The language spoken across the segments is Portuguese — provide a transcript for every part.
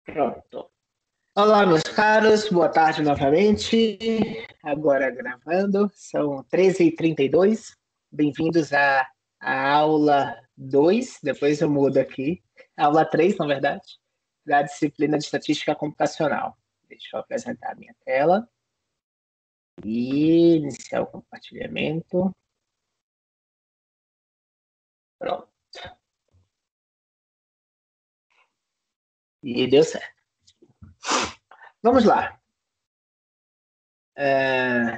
Pronto. Olá, meus caros, boa tarde novamente. Agora gravando, são 13h32. Bem-vindos à aula 2, depois eu mudo aqui. Aula 3, na verdade, da disciplina de Estatística Computacional. Deixa eu apresentar a minha tela e iniciar o compartilhamento. Pronto. E deu certo. Vamos lá.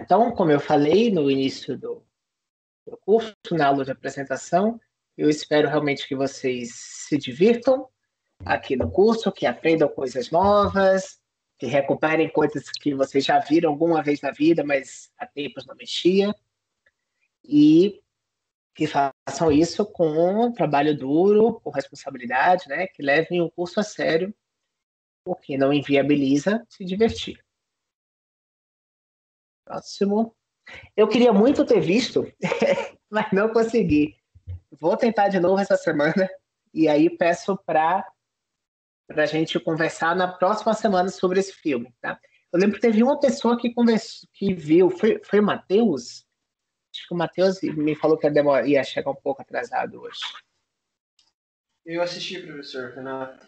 Então, como eu falei no início do curso, na aula de apresentação, eu espero realmente que vocês se divirtam aqui no curso, que aprendam coisas novas, que recuperem coisas que vocês já viram alguma vez na vida, mas há tempos não mexia, e que façam isso com trabalho duro, com responsabilidade, né? Que levem o curso a sério, porque não inviabiliza se divertir. Próximo. Eu queria muito ter visto, mas não consegui. Vou tentar de novo essa semana, e aí peço para a gente conversar na próxima semana sobre esse filme, tá? Eu lembro que teve uma pessoa que viu, foi o Matheus? Acho que o Matheus me falou que ia chegar um pouco atrasado hoje. Eu assisti, professor Renato.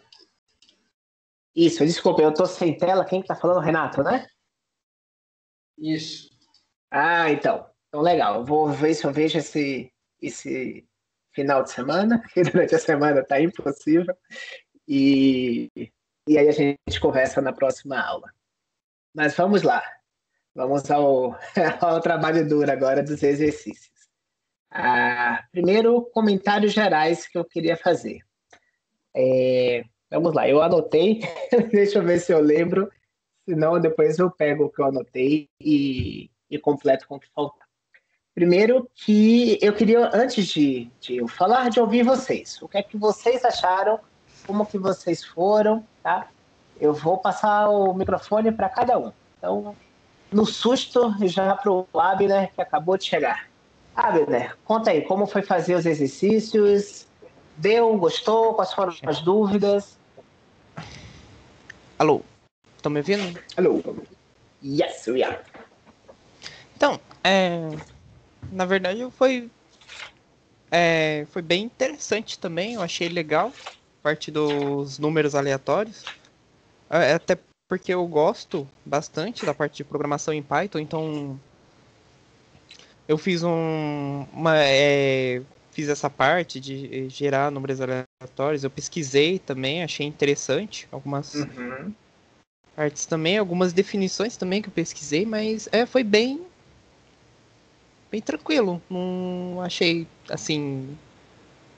Isso, desculpa, eu tô sem tela. Quem que tá falando? Renato, né? Isso. Então legal. Eu vou ver se eu vejo esse final de semana, que durante a semana tá impossível. E aí a gente conversa na próxima aula. Mas vamos lá. Vamos ao trabalho duro agora dos exercícios. Primeiro, comentários gerais que eu queria fazer. Vamos lá, eu anotei, deixa eu ver se eu lembro, senão depois eu pego o que eu anotei e completo com o que faltar. Primeiro que eu queria, antes de eu falar, de ouvir vocês. O que é que vocês acharam, como que vocês foram, tá? Eu vou passar o microfone para cada um. Então, no susto, já para o Abner, que acabou de chegar. Abner, conta aí, como foi fazer os exercícios? Deu, gostou? Quais foram as dúvidas? Alô, estão me ouvindo? Alô. Yes, we are. Então, na verdade foi bem interessante também, eu achei legal, parte dos números aleatórios, até porque eu gosto bastante da parte de programação em Python, então eu fiz fiz essa parte de gerar números aleatórios, eu pesquisei também, achei interessante algumas partes também, algumas definições também que eu pesquisei, mas foi bem tranquilo, não achei assim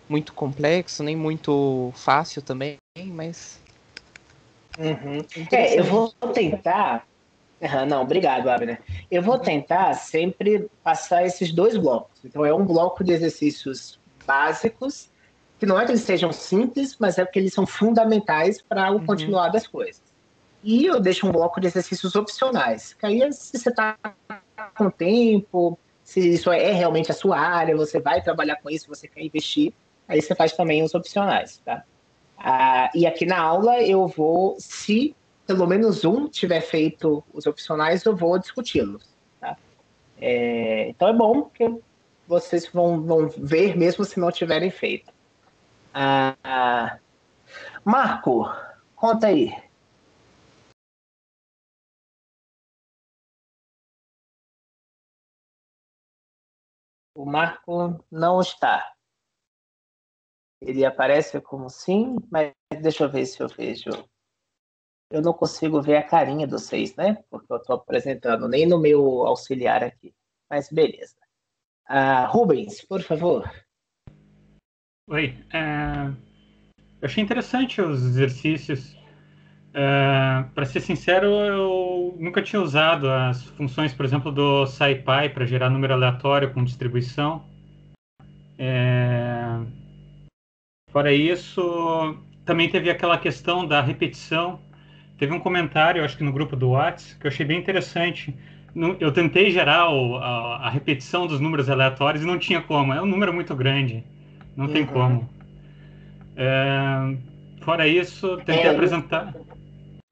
muito complexo, nem muito fácil também, mas eu vou tentar. Não, obrigado, Abner. Eu vou tentar sempre passar esses dois blocos. Então, é um bloco de exercícios básicos, que não é que eles sejam simples, mas é porque eles são fundamentais para o continuar das coisas. E eu deixo um bloco de exercícios opcionais, que aí, se você está com tempo, se isso é realmente a sua área, você vai trabalhar com isso, você quer investir, aí você faz também os opcionais, tá? E aqui na aula eu vou, se pelo menos um tiver feito os opcionais, eu vou discuti-los. Tá? Então é bom que vocês vão ver mesmo se não tiverem feito. Marco, conta aí. O Marco não está. Ele aparece como sim, mas deixa eu ver se eu vejo. Eu não consigo ver a carinha dos seis, né? Porque eu estou apresentando, nem no meu auxiliar aqui. Mas beleza. Rubens, por favor. Oi. Eu achei interessante os exercícios. Para ser sincero, eu nunca tinha usado as funções, por exemplo, do SciPy para gerar número aleatório com distribuição. Fora isso, também teve aquela questão da repetição. Teve um comentário, acho que no grupo do WhatsApp, que eu achei bem interessante. Eu tentei gerar a repetição dos números aleatórios e não tinha como. É um número muito grande. Não tem como. Fora isso, tentei apresentar...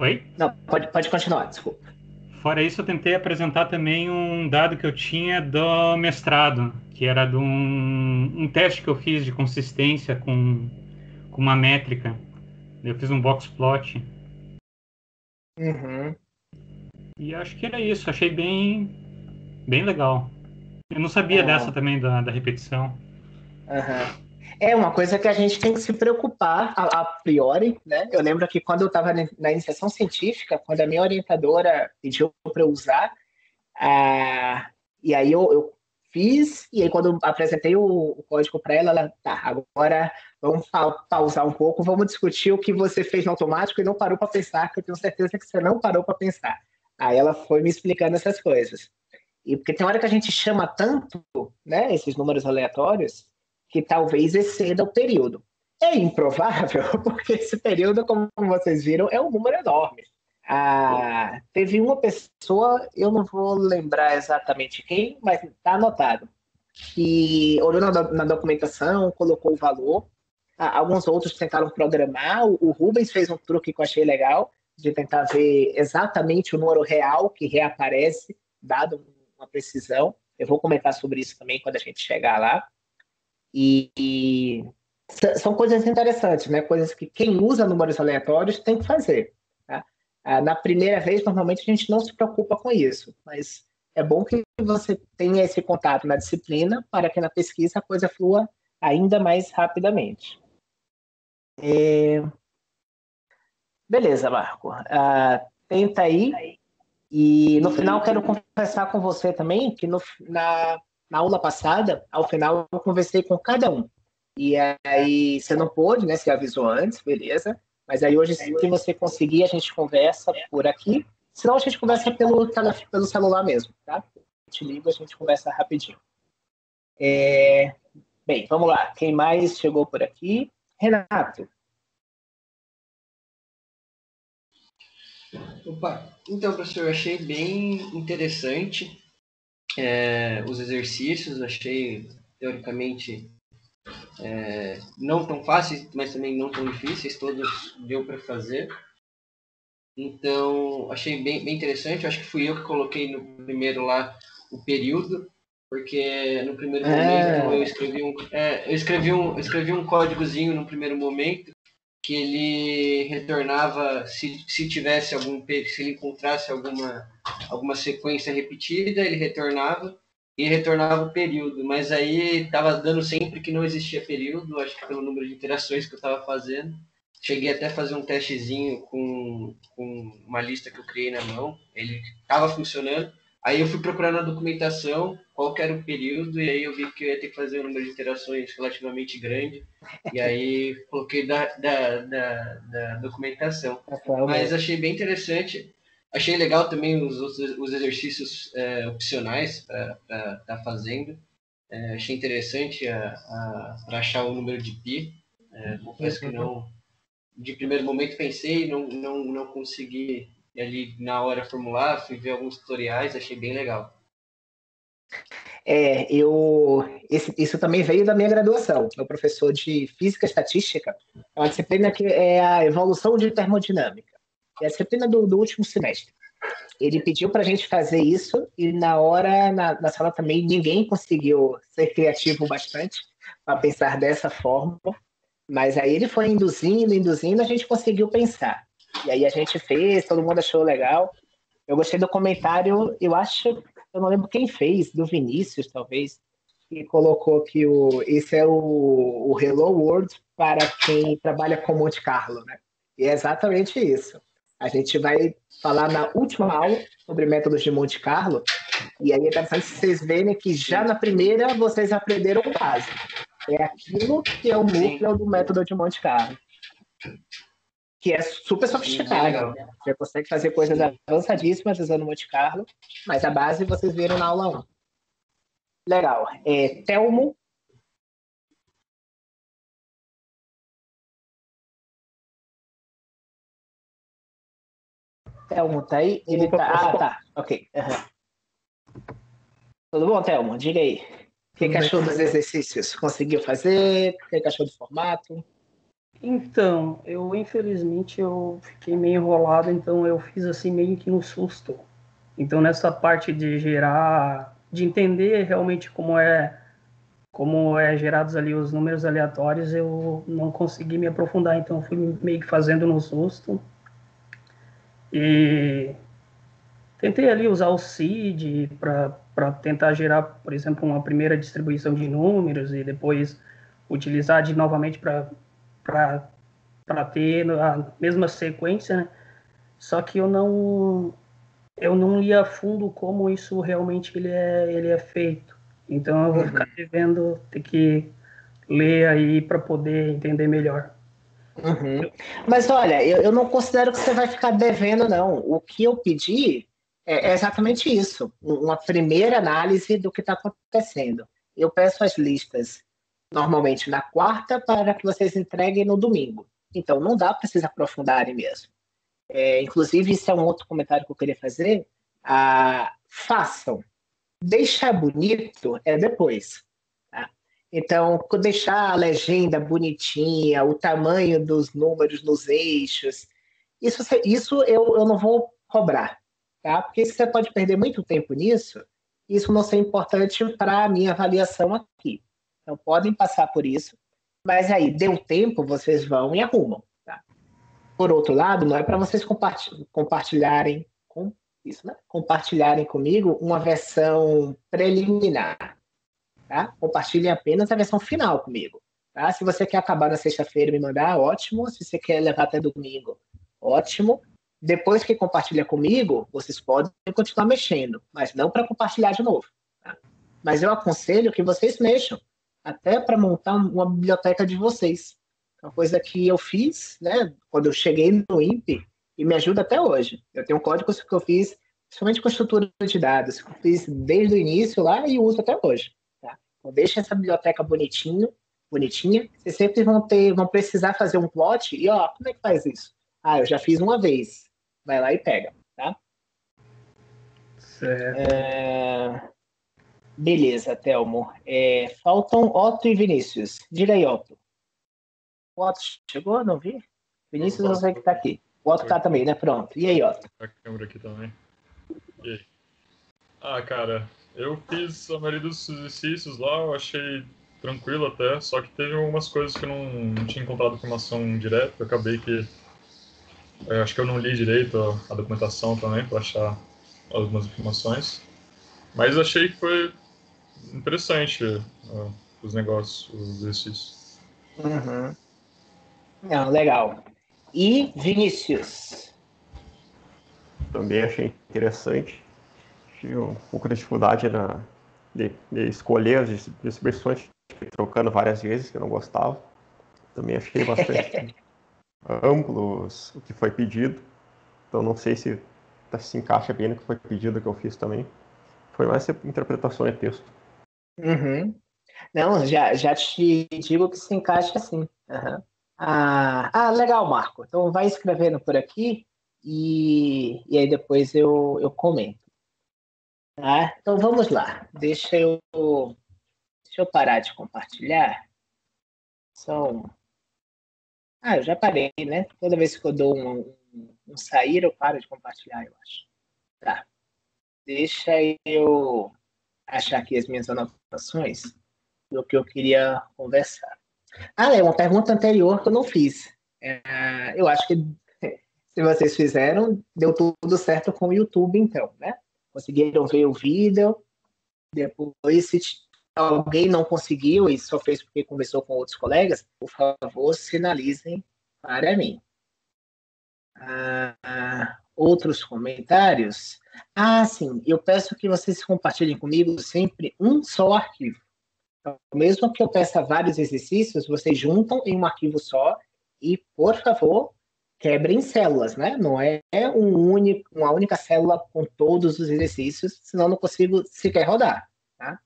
Oi? Não, pode continuar, desculpa. Fora isso, eu tentei apresentar também um dado que eu tinha do mestrado, que era de um teste que eu fiz de consistência com uma métrica. Eu fiz um box plot. Uhum. E acho que era isso. Achei bem legal. Eu não sabia dessa Ah, também da repetição. aham. É uma coisa que a gente tem que se preocupar a priori, né? Eu lembro que quando eu estava na iniciação científica, quando a minha orientadora pediu para eu usar, e aí eu fiz, e aí quando eu apresentei o código para ela, ela, tá, agora vamos pausar um pouco, vamos discutir o que você fez no automático e não parou para pensar, que eu tenho certeza que você não parou para pensar. Aí ela foi me explicando essas coisas. E porque tem hora que a gente chama tanto, né, esses números aleatórios, que talvez exceda o período. É improvável, porque esse período, como vocês viram, é um número enorme. Teve uma pessoa, eu não vou lembrar exatamente quem, mas está anotado, que olhou na documentação, colocou o valor. Alguns outros tentaram programar. O Rubens fez um truque que eu achei legal, de tentar ver exatamente o número real que reaparece, dado uma precisão. Eu vou comentar sobre isso também quando a gente chegar lá. E são coisas interessantes, né? Coisas que quem usa números aleatórios tem que fazer. Tá? Na primeira vez, normalmente a gente não se preocupa com isso, mas é bom que você tenha esse contato na disciplina para que na pesquisa a coisa flua ainda mais rapidamente. Beleza, Marco. Tenta aí. E no final, quero conversar com você também, que na aula passada, ao final, eu conversei com cada um. E aí, você não pôde, né? Você avisou antes, beleza. Mas aí hoje, se você conseguir, a gente conversa por aqui. Senão, a gente conversa pelo celular mesmo, tá? Eu te ligo, a gente conversa rapidinho. Bem, vamos lá. Quem mais chegou por aqui? Renato. Opa, então, professor, eu achei bem interessante os exercícios, achei teoricamente não tão fáceis, mas também não tão difíceis, todos deu para fazer. Então, achei bem interessante. Acho que fui eu que coloquei no primeiro lá o período, porque no primeiro momento eu escrevi um códigozinho no primeiro momento que ele retornava se tivesse se ele encontrasse alguma sequência repetida, ele retornava e retornava o período, mas aí estava dando sempre que não existia período, acho que pelo número de interações que eu estava fazendo. Cheguei até a fazer um testezinho com uma lista que eu criei na mão, ele estava funcionando. Aí eu fui procurar na documentação qual que era o período, e aí eu vi que eu ia ter que fazer um número de interações relativamente grande, e aí coloquei da documentação. Mas achei bem interessante. Achei legal também os exercícios opcionais para estar fazendo. Achei interessante para achar o número de pi. Confesso que não, de primeiro momento pensei, não consegui ali na hora formular, fui ver alguns tutoriais, achei bem legal. Isso também veio da minha graduação. Meu professor de Física e Estatística é uma disciplina que é a evolução de termodinâmica. É a disciplina do último semestre. Ele pediu para a gente fazer isso e na hora, na sala também, ninguém conseguiu ser criativo bastante para pensar dessa forma. Mas aí ele foi induzindo, a gente conseguiu pensar. E aí a gente fez, todo mundo achou legal. Eu gostei do comentário, eu não lembro quem fez, do Vinícius, talvez, que colocou que esse é o Hello World para quem trabalha com Monte Carlo, né? E é exatamente isso. A gente vai falar na última aula sobre métodos de Monte Carlo, e aí é interessante vocês verem que já na primeira vocês aprenderam o básico. É aquilo que é o núcleo do método de Monte Carlo, que é super sofisticado. Você consegue fazer coisas avançadíssimas usando Monte Carlo, mas a base vocês viram na aula 1. Legal. Telmo. Telmo tá aí? Ele tá. Tá. Ok. Uhum. Tudo bom, Telmo? Diga aí. O que achou dos exercícios? Conseguiu fazer? O que achou do formato? Então, infelizmente eu fiquei meio enrolado, então eu fiz assim meio que no susto. Então nessa parte de gerar, de entender realmente como é gerados ali os números aleatórios, eu não consegui me aprofundar, então eu fui meio que fazendo no susto. E tentei ali usar o seed para tentar gerar, por exemplo, uma primeira distribuição de números e depois utilizar novamente para ter a mesma sequência, né? Só que eu não li a fundo como isso realmente ele é feito. Então eu vou ficar devendo ter que ler aí para poder entender melhor. Uhum. Mas olha, eu não considero que você vai ficar devendo, não. O que eu pedi é exatamente isso, uma primeira análise do que está acontecendo. Eu peço as listas normalmente na quarta para que vocês entreguem no domingo. Então não dá para vocês aprofundarem mesmo. Inclusive, isso é um outro comentário que eu queria fazer. Façam. Deixar bonito é depois. Tá? Então, deixar a legenda bonitinha, o tamanho dos números nos eixos, isso eu não vou cobrar. Tá? Porque você pode perder muito tempo nisso, isso não ser importante para a minha avaliação aqui. Então, podem passar por isso, mas aí, deu tempo, vocês vão e arrumam. Tá? Por outro lado, não é para vocês compartilharem com isso, né? Compartilharem comigo uma versão preliminar, tá? Compartilhem apenas a versão final comigo, tá? Se você quer acabar na sexta-feira e me mandar, ótimo. Se você quer levar até domingo, ótimo. Depois que compartilha comigo, vocês podem continuar mexendo, mas não para compartilhar de novo. Tá? Mas eu aconselho que vocês mexam, até para montar uma biblioteca de vocês. Uma coisa que eu fiz, né, quando eu cheguei no INPE, e me ajuda até hoje. Eu tenho códigos que eu fiz, principalmente com estrutura de dados, que eu fiz desde o início lá e uso até hoje. Tá? Então, deixa essa biblioteca bonitinha. Vocês sempre vão precisar fazer um plot, e ó, como é que faz isso? Eu já fiz uma vez. Vai lá e pega, tá? Certo. Beleza, Thelmo. Faltam Otto e Vinícius. Diga aí, Otto. O Otto chegou? Não vi? Vinícius, eu sei que tá aqui. O Otto tá também, né? Pronto. E aí, Otto? A câmera aqui também. E aí? Cara, eu fiz a maioria dos exercícios lá, eu achei tranquilo até, só que teve algumas coisas que eu não tinha encontrado informação direta, eu acabei que... acho que eu não li direito a documentação também para achar algumas informações, mas achei que foi interessante os negócios, os exercícios. Uhum. Não, legal. E Vinícius? Também achei interessante. Tive um pouco de dificuldade de escolher as distribuições, trocando várias vezes, que eu não gostava. Também achei bastante amplo o que foi pedido. Então não sei se se encaixa bem no que foi pedido que eu fiz também. Foi mais interpretação e texto. Uhum. Não, já te digo que se encaixa assim. Uhum. Legal, Marco. Então vai escrevendo por aqui e aí depois eu comento. Tá? Então vamos lá. Deixa eu parar de compartilhar. Eu já parei, né? Toda vez que eu dou um sair, eu paro de compartilhar, eu acho. Tá. Deixa eu achar aqui as minhas anotações do que eu queria conversar. Uma pergunta anterior que eu não fiz. Eu acho que se vocês fizeram, deu tudo certo com o YouTube, então, né? Conseguiram ver o vídeo. Depois, se alguém não conseguiu e só fez porque conversou com outros colegas, por favor, sinalizem para mim. Outros comentários? Sim, eu peço que vocês compartilhem comigo sempre um só arquivo. Então, mesmo que eu peça vários exercícios, vocês juntam em um arquivo só e, por favor, quebrem células, né? Não é uma única célula com todos os exercícios, senão eu não consigo sequer rodar, tá?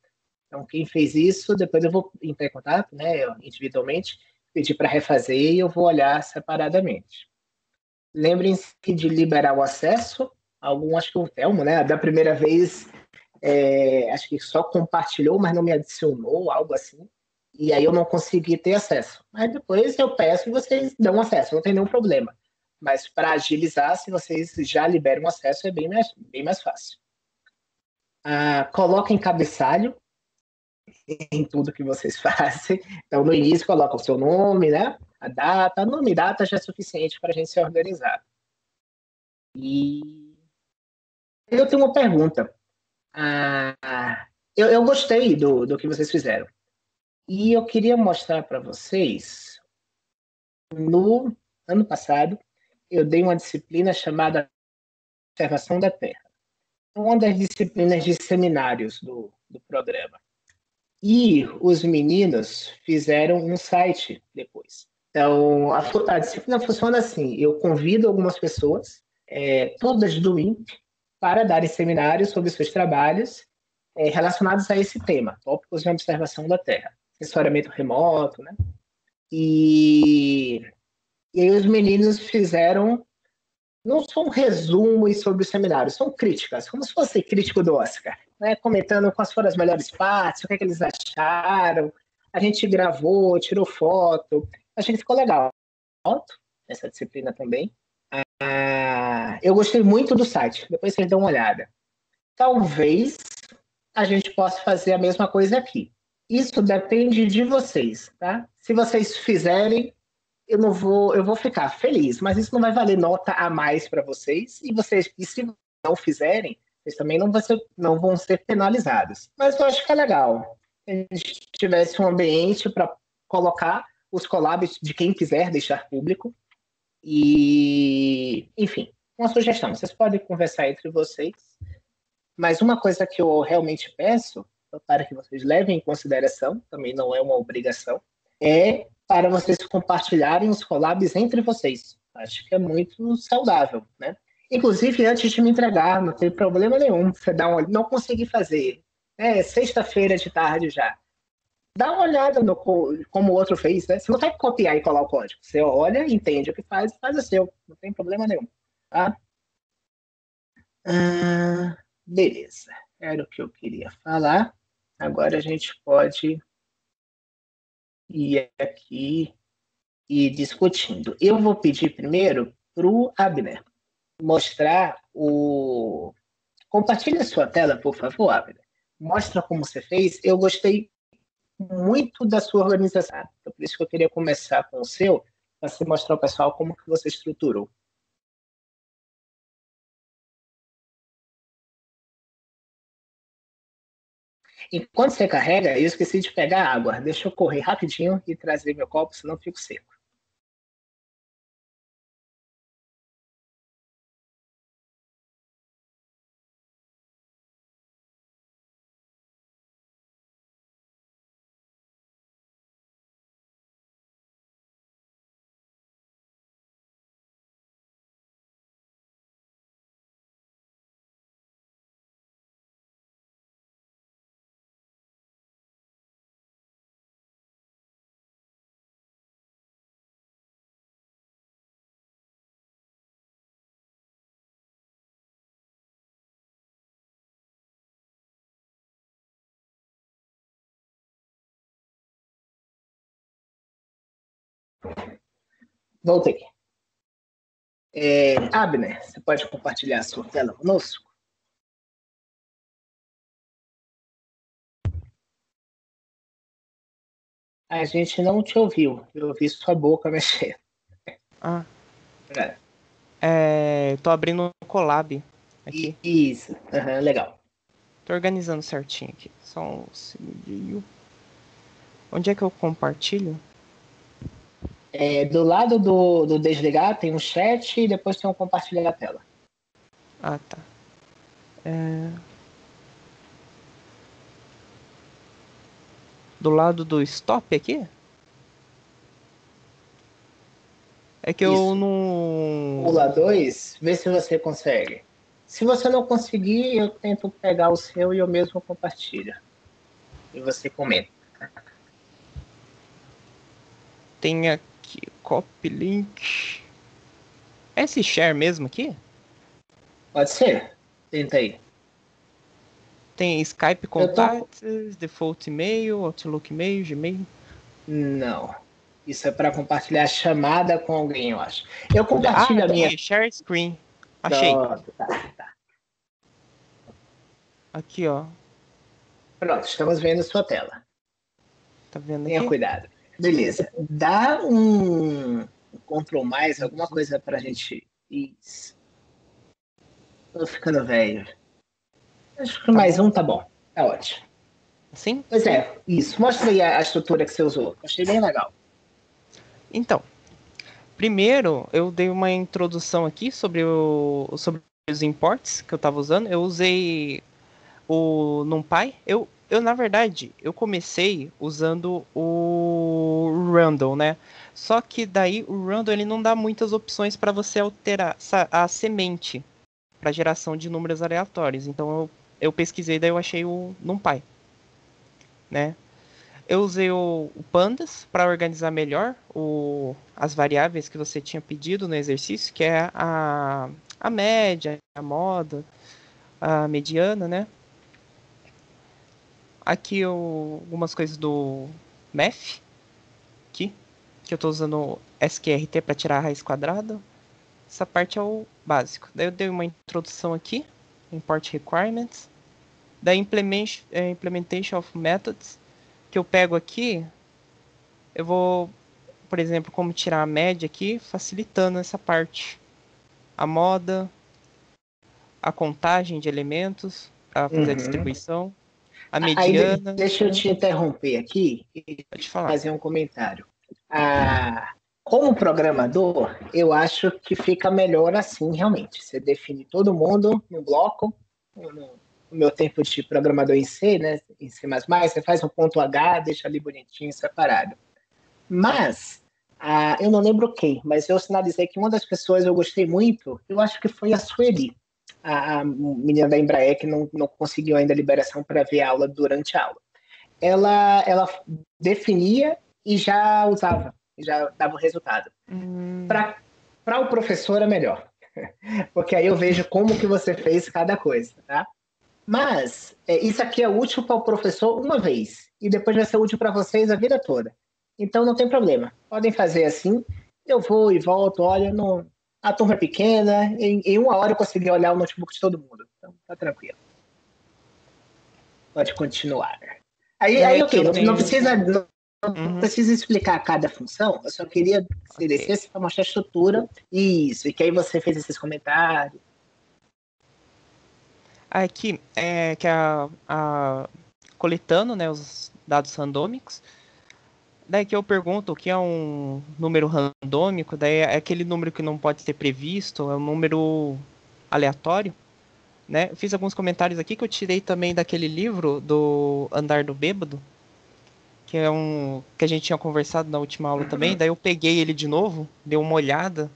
Então, quem fez isso, depois eu vou entrar em contato, né, individualmente, pedir para refazer e eu vou olhar separadamente. Lembrem-se de liberar o acesso. Acho que o Thelmo, né, da primeira vez, acho que só compartilhou, mas não me adicionou, algo assim. E aí eu não consegui ter acesso. Mas depois eu peço e vocês dão acesso, não tem nenhum problema. Mas para agilizar, se vocês já liberam acesso, é bem mais fácil. Coloquem cabeçalho em tudo que vocês fazem. Então, no início, coloca o seu nome, né? A data. Nome e data já é suficiente para a gente se organizar. E eu tenho uma pergunta. Eu gostei do que vocês fizeram. E eu queria mostrar para vocês, no ano passado, eu dei uma disciplina chamada Observação da Terra. Uma das disciplinas de seminários do programa. E os meninos fizeram um site depois. Então, a disciplina funciona assim, eu convido algumas pessoas, todas do INPE, para darem seminários sobre seus trabalhos relacionados a esse tema, tópicos de observação da Terra, sensoriamento remoto, né? E aí os meninos fizeram, não são resumos sobre o seminário, são críticas, como se fosse crítico do Oscar, né? Comentando quais foram as melhores partes, o que eles acharam. A gente gravou, tirou foto, a gente ficou legal. Essa disciplina também. Eu gostei muito do site, depois vocês dão uma olhada. Talvez a gente possa fazer a mesma coisa aqui. Isso depende de vocês, tá? Se vocês fizerem, eu vou ficar feliz, mas isso não vai valer nota a mais para vocês, e se não fizerem, vocês também não vão ser penalizados. Mas eu acho que é legal. Se a gente tivesse um ambiente para colocar os collabs de quem quiser deixar público. E, enfim, uma sugestão. Vocês podem conversar entre vocês. Mas uma coisa que eu realmente peço, para que vocês levem em consideração, também não é uma obrigação, é para vocês compartilharem os collabs entre vocês. Acho que é muito saudável, né? Inclusive, antes de me entregar, não tem problema nenhum. Você não conseguir fazer. Sexta-feira de tarde já. Dá uma olhada no como o outro fez, né? Você não tem que copiar e colar o código. Você olha, entende o que faz e faz o seu. Não tem problema nenhum. Tá? Beleza. Era o que eu queria falar. Agora a gente pode ir aqui e discutindo. Eu vou pedir primeiro para o Abner mostrar o... Compartilhe a sua tela, por favor, Abner. Mostra como você fez. Eu gostei muito da sua organização. Então, por isso que eu queria começar com o seu, para você mostrar ao pessoal como que você estruturou. Enquanto você carrega, eu esqueci de pegar água. Deixa eu correr rapidinho e trazer meu copo, senão eu fico seco. Voltei. Abner, você pode compartilhar a sua tela conosco? A gente não te ouviu. Eu ouvi sua boca mexer. Tô abrindo um collab aqui. Isso. Legal. Tô organizando certinho aqui. Só um segundinho. Onde é que eu compartilho? Do lado do desligar tem um chat e depois tem um compartilhar a tela. Ah, tá. Do lado do stop aqui? É que Isso. Eu não... Pula 2, vê se você consegue. Se você não conseguir, eu tento pegar o seu e eu mesmo compartilho. E você comenta. Tem aqui, copy link. É esse share mesmo aqui? Pode ser. Tenta aí. Tem Skype Contacts, Default e-mail, Outlook e-mail, Gmail. Não. Isso é para compartilhar chamada com alguém, eu acho. Eu compartilho a minha. Share screen. Achei. Pronto, tá. Aqui, ó. Pronto, estamos vendo sua tela. Tá vendo Tenha aqui? cuidado. Beleza. Dá um Ctrl mais, alguma coisa pra gente. Isso. Tô ficando velho. Acho que mais um tá bom. Tá ótimo. Assim? Pois é, isso. Mostra aí a estrutura que você usou. Achei bem legal. Então, primeiro eu dei uma introdução aqui sobre os imports que eu estava usando. Eu usei o NumPy. Na verdade, eu comecei usando o Randall, né? Só que daí o Randall ele não dá muitas opções para você alterar a semente para geração de números aleatórios. Então eu pesquisei, daí eu achei o NumPy, né? Eu usei o Pandas para organizar melhor as variáveis que você tinha pedido no exercício, que é a média, a moda, a mediana, né? Aqui algumas coisas do Math, aqui, que eu estou usando SQRT para tirar a raiz quadrada. Essa parte é o básico. Daí eu dei uma introdução aqui, Import Requirements. Da Implementation of Methods, que eu pego aqui, eu vou, por exemplo, como tirar a média aqui, facilitando essa parte. A moda, a contagem de elementos, para fazer a distribuição, a mediana. Deixa eu te interromper aqui e Pode falar. fazer um comentário. Como programador, eu acho que fica melhor assim, realmente. Você define todo mundo no bloco. No meu tempo de programador em C, né, em C++, você faz um ponto H, deixa ali bonitinho, separado. Mas, eu não lembro quem, mas eu sinalizei que uma das pessoas eu gostei muito, eu acho que foi a Sueli, a menina da Embraer, que não conseguiu ainda a liberação para ver a aula durante a aula. Ela definia e já usava, já dava o resultado. Para o professor é melhor, porque aí eu vejo como que você fez cada coisa, tá? Mas isso aqui é útil para o professor uma vez, e depois vai ser útil para vocês a vida toda. Então não tem problema, podem fazer assim, eu vou e volto, olha, a turma é pequena, em 1 hora eu consegui olhar o notebook de todo mundo, então tá tranquilo. Pode continuar. Aí ok, não precisa explicar cada função, eu só queria que você descesse para mostrar a estrutura, isso, e que aí você fez esses comentários. Aqui é que coletando, né, os dados randômicos. Daí que eu pergunto o que é um número randômico, daí é aquele número que não pode ser previsto, é um número aleatório, né? Eu fiz alguns comentários aqui que eu tirei também daquele livro do Andar do Bêbado, que é que a gente tinha conversado na última aula também, daí eu peguei ele de novo, dei uma olhada.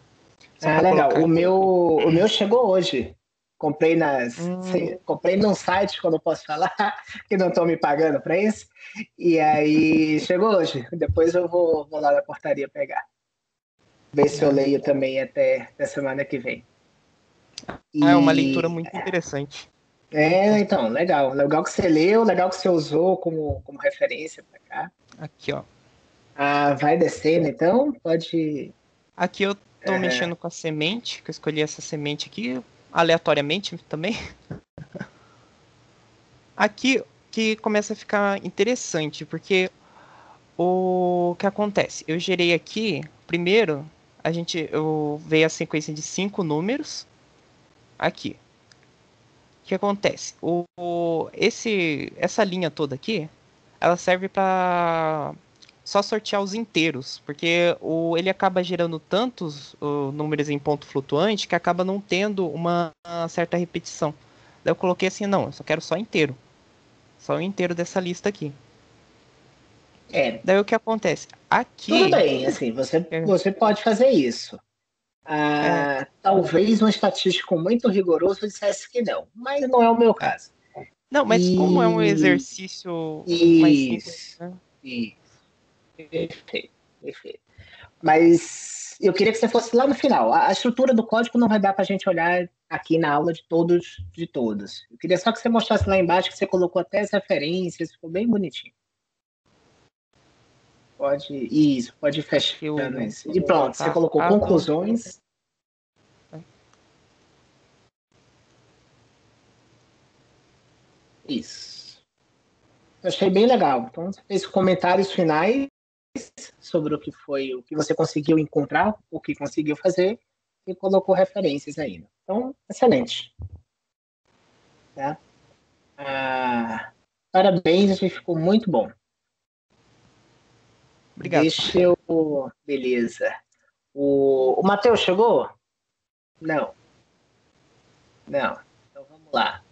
Legal. O meu chegou hoje. Comprei comprei num site, quando eu posso falar, que não estão me pagando para isso. E aí chegou hoje. Depois eu vou lá na portaria pegar. Ver se eu leio também até semana que vem. É uma leitura muito interessante. Então, legal. Legal que você leu, legal que você usou como referência para cá. Aqui, ó. Vai descendo, então? Pode. Aqui eu tô mexendo com a semente, que eu escolhi essa semente aqui, aleatoriamente também. Aqui que começa a ficar interessante, porque o que acontece? Eu gerei aqui, primeiro, eu veio a sequência de 5 números, aqui. O que acontece? Essa linha toda aqui, ela serve para só sortear os inteiros, porque ele acaba gerando tantos números em ponto flutuante que acaba não tendo uma certa repetição. Daí eu coloquei assim, não, eu só quero só inteiro. Só o inteiro dessa lista aqui. Daí o que acontece? Aqui... Tudo bem, assim, você pode fazer isso. Talvez um estatístico muito rigoroso dissesse que não, mas não é o meu caso. Não, mas como é um exercício mais simples, né? Isso. Perfeito. Mas eu queria que você fosse lá no final. A estrutura do código não vai dar para a gente olhar aqui na aula de todos. Eu queria só que você mostrasse lá embaixo que você colocou até as referências, ficou bem bonitinho. Pode ir fechando isso. E pronto, Tá. você colocou conclusões. Isso. Eu achei bem legal. Então, você fez comentários finais sobre o que você conseguiu encontrar, o que conseguiu fazer, e colocou referências ainda. Então, excelente. Tá? Parabéns, acho que ficou muito bom. Obrigado. Beleza. O Matheus chegou? Não. Então vamos lá.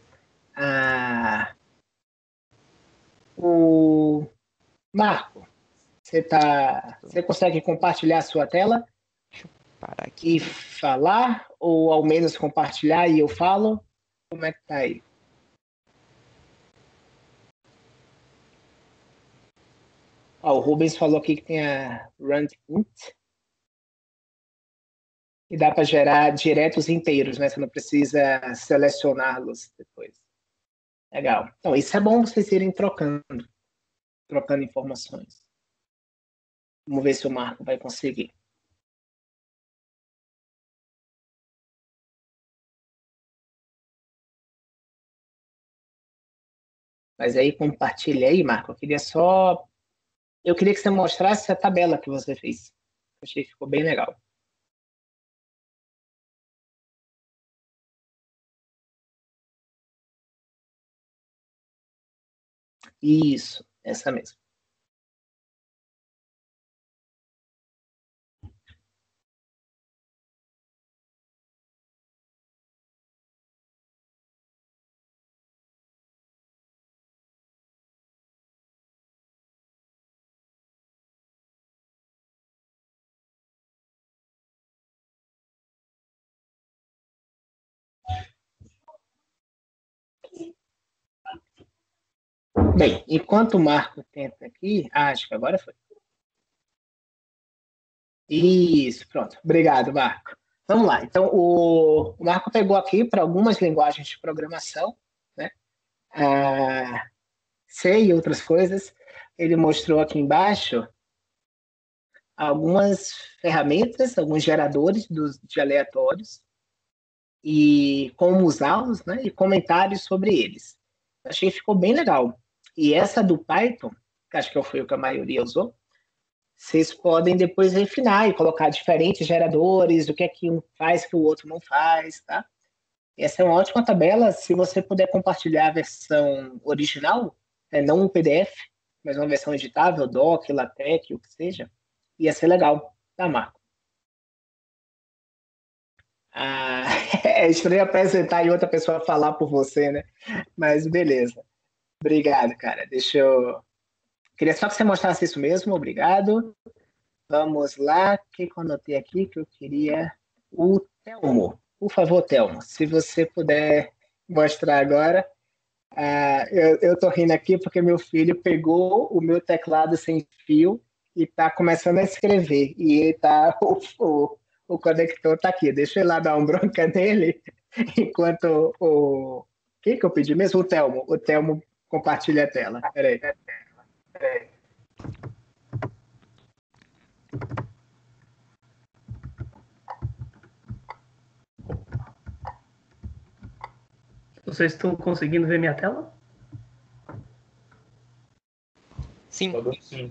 O Marco, você consegue compartilhar a sua tela? Parar aqui. E falar? Ou ao menos compartilhar e eu falo? Como é que tá aí? O Rubens falou aqui que tem a Rand Int. E dá para gerar diretos inteiros, né? Você não precisa selecioná-los depois. Legal. Então, isso é bom vocês irem trocando informações. Vamos ver se o Marco vai conseguir. Mas aí, compartilha aí, Marco. Eu queria que você mostrasse a tabela que você fez. Achei que ficou bem legal. Isso, essa mesmo. Bem, enquanto o Marco tenta aqui... acho que agora foi. Isso, pronto. Obrigado, Marco. Vamos lá. Então, o Marco pegou aqui para algumas linguagens de programação, né? C e outras coisas. Ele mostrou aqui embaixo algumas ferramentas, alguns geradores de aleatórios e como usá-los, né? E comentários sobre eles. Achei que ficou bem legal. E essa do Python, que acho que foi o que a maioria usou, vocês podem depois refinar e colocar diferentes geradores, o que é que um faz que o outro não faz, tá? Essa é uma ótima tabela, se você puder compartilhar a versão original, não um PDF, mas uma versão editável, doc, LaTeX, o que seja, ia ser legal, tá, Marco? É estranho apresentar e outra pessoa falar por você, né? Mas beleza. Obrigado, cara. Queria só que você mostrasse isso mesmo, obrigado. Vamos lá, o que eu anotei aqui que eu queria? O Telmo. Por favor, Telmo, se você puder mostrar agora. Eu estou rindo aqui porque meu filho pegou o meu teclado sem fio e está começando a escrever. E o conector está aqui. Deixa eu ir lá dar uma bronca nele, enquanto o... Quem que eu pedi mesmo? O Telmo. O Telmo compartilha a tela. Peraí. Vocês estão conseguindo ver minha tela? Sim. Sim.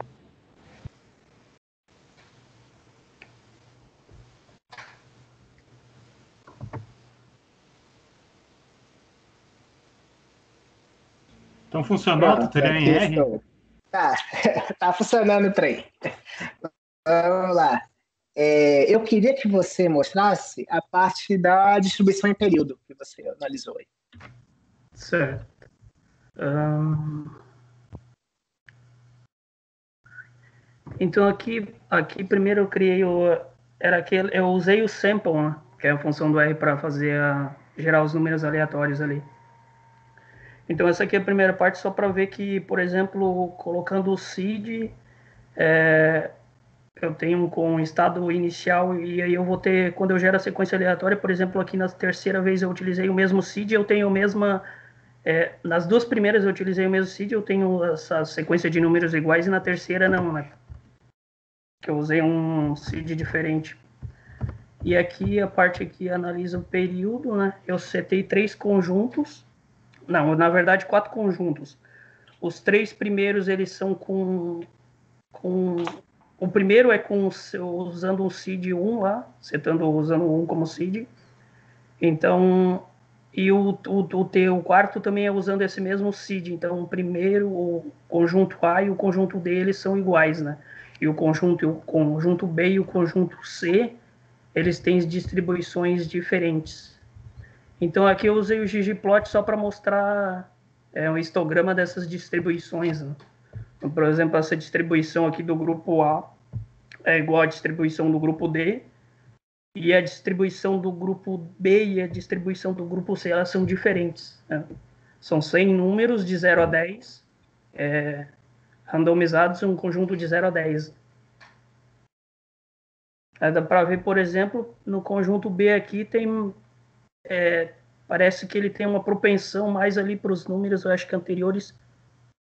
Então funcionou o tutorial em R? Tá funcionando o trem. Vamos lá. Eu queria que você mostrasse a parte da distribuição em período que você analisou aí. Certo. Então aqui primeiro eu criei eu usei o sample, né, que é a função do R para gerar os números aleatórios ali. Então essa aqui é a primeira parte só para ver que, por exemplo, colocando o seed, eu tenho com estado inicial e aí eu vou ter, quando eu gero a sequência aleatória, por exemplo, aqui na terceira vez eu utilizei o mesmo seed, eu tenho a mesma... nas duas primeiras eu utilizei o mesmo seed, eu tenho essa sequência de números iguais e na terceira não, né? que eu usei um seed diferente. E aqui, a parte aqui analisa o período, né? Eu setei 3 conjuntos. Não, na verdade, 4 conjuntos. Os 3 primeiros, eles são com o primeiro é usando um seed 1 lá, usando o 1 como seed. Então, e o quarto também é usando esse mesmo seed. Então, o primeiro, o conjunto A e o conjunto D, eles são iguais, né? E o conjunto B e o conjunto C, eles têm distribuições diferentes. Então, aqui eu usei o ggplot só para mostrar um histograma dessas distribuições, né? Então, por exemplo, essa distribuição aqui do grupo A é igual à distribuição do grupo D, e a distribuição do grupo B e a distribuição do grupo C, elas são diferentes, né? São 100 números de 0 a 10, randomizados em um conjunto de 0 a 10. Dá para ver, por exemplo, no conjunto B aqui parece que ele tem uma propensão mais ali para os números, eu acho que anteriores,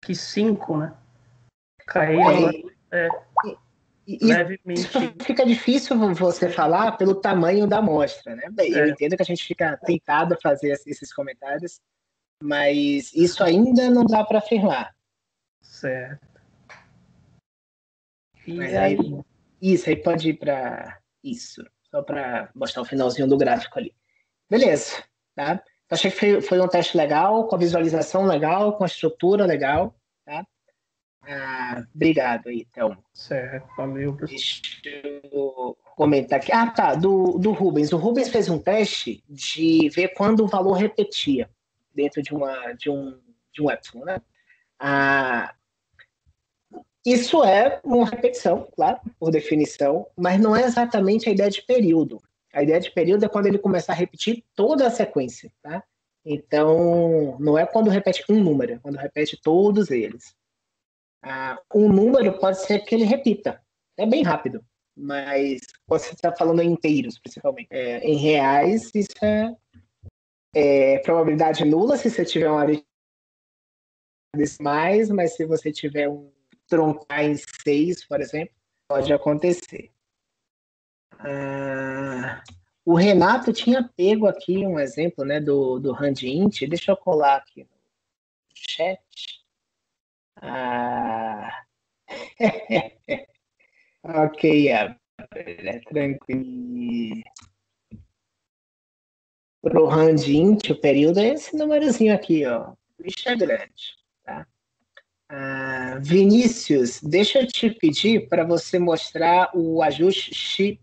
que 5, né? Caíram levemente. Isso fica difícil você falar pelo tamanho da amostra, né? Bem, eu entendo que a gente fica tentado a fazer esses comentários, mas isso ainda não dá para afirmar. Certo. E mas aí pode ir para isso, só para mostrar o finalzinho do gráfico ali. Beleza, tá? Achei que foi um teste legal, com a visualização legal, com a estrutura legal, tá? Obrigado aí, então. Certo, valeu. Deixa eu comentar aqui. Tá, do Rubens. O Rubens fez um teste de ver quando o valor repetia dentro de um epsilon, né? Isso é uma repetição, claro, por definição, mas não é exatamente a ideia de período. A ideia de período é quando ele começar a repetir toda a sequência, tá? Então, não é quando repete um número, é quando repete todos eles. Um número pode ser que ele repita. É bem rápido, mas você está falando em inteiros, principalmente. Em reais, isso é probabilidade nula se você tiver uma decimais, mas se você tiver um troncar em 6, por exemplo, pode acontecer. O Renato tinha pego aqui um exemplo, né, do RandInt. Deixa eu colar aqui no chat. Ok, tranquilo. Para o RandInt, o período é esse númerozinho aqui, ó. O bicho é grande, tá? Vinícius, deixa eu te pedir para você mostrar o ajuste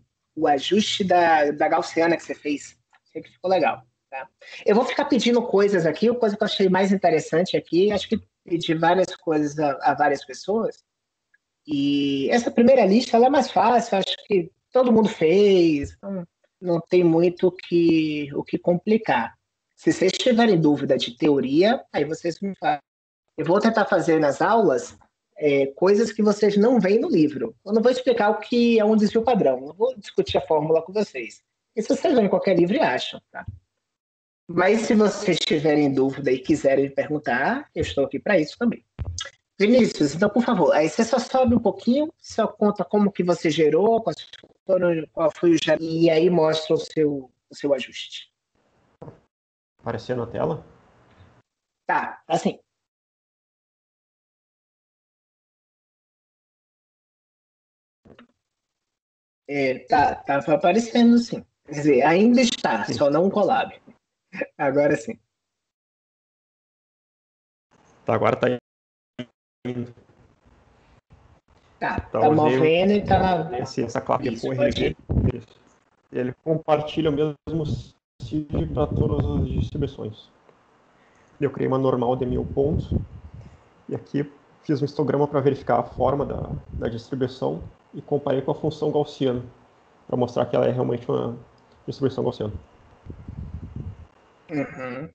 da gaussiana que você fez. Sei que ficou legal, tá? Eu vou ficar pedindo coisas aqui, a coisa que eu achei mais interessante aqui, acho que pedi várias coisas a várias pessoas. E essa primeira lista ela é mais fácil, acho que todo mundo fez, não tem muito o que complicar. Se vocês tiverem dúvida de teoria, aí vocês me falam. Eu vou tentar fazer nas aulas coisas que vocês não veem no livro. Eu não vou explicar o que é um desvio padrão, não vou discutir a fórmula com vocês. Isso vocês vão em qualquer livro e acham, tá? Mas se vocês tiverem dúvida e quiserem me perguntar, eu estou aqui para isso também. Vinícius, então, por favor, aí você só sobe um pouquinho, só conta como que você gerou, qual foi o gerador, e aí mostra o seu ajuste. Apareceu na tela? Tá, assim. Tava aparecendo, sim. Quer dizer, ainda está, sim. Só não um collab. Agora sim. Tá, agora tá indo. Tá movendo e tá... Essa claque com RG. Ele compartilha o mesmo seed para todas as distribuições. Eu criei uma normal de 1000 pontos. E aqui fiz um histograma para verificar a forma da distribuição e comparei com a função gaussiana, para mostrar que ela é realmente uma distribuição gaussiana. Uhum.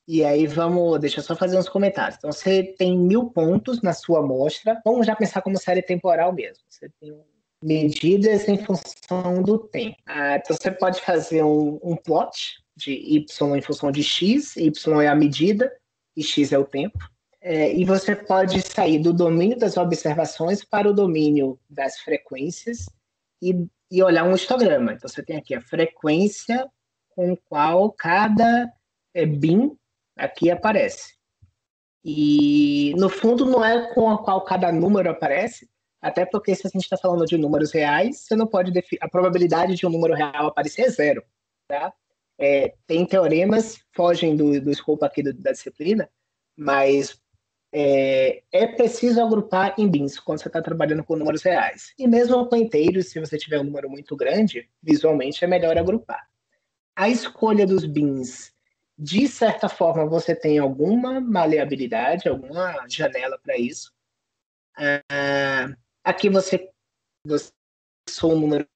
E aí deixa eu só fazer uns comentários. Então você tem 1000 pontos na sua amostra, vamos já pensar como série temporal mesmo. Você tem medidas em função do tempo. Então você pode fazer um plot de y em função de x, y é a medida e x é o tempo. E você pode sair do domínio das observações para o domínio das frequências e olhar um histograma. Então, você tem aqui a frequência com qual cada bin aqui aparece. E, no fundo, não é com a qual cada número aparece, até porque se a gente está falando de números reais, você não pode a probabilidade de um número real aparecer é 0. Tá? Tem teoremas, fogem do escopo aqui da disciplina, mas é preciso agrupar em bins quando você está trabalhando com números reais. E mesmo com inteiros, se você tiver um número muito grande, visualmente é melhor agrupar. A escolha dos bins, de certa forma, você tem alguma maleabilidade, alguma janela para isso. Aqui você o número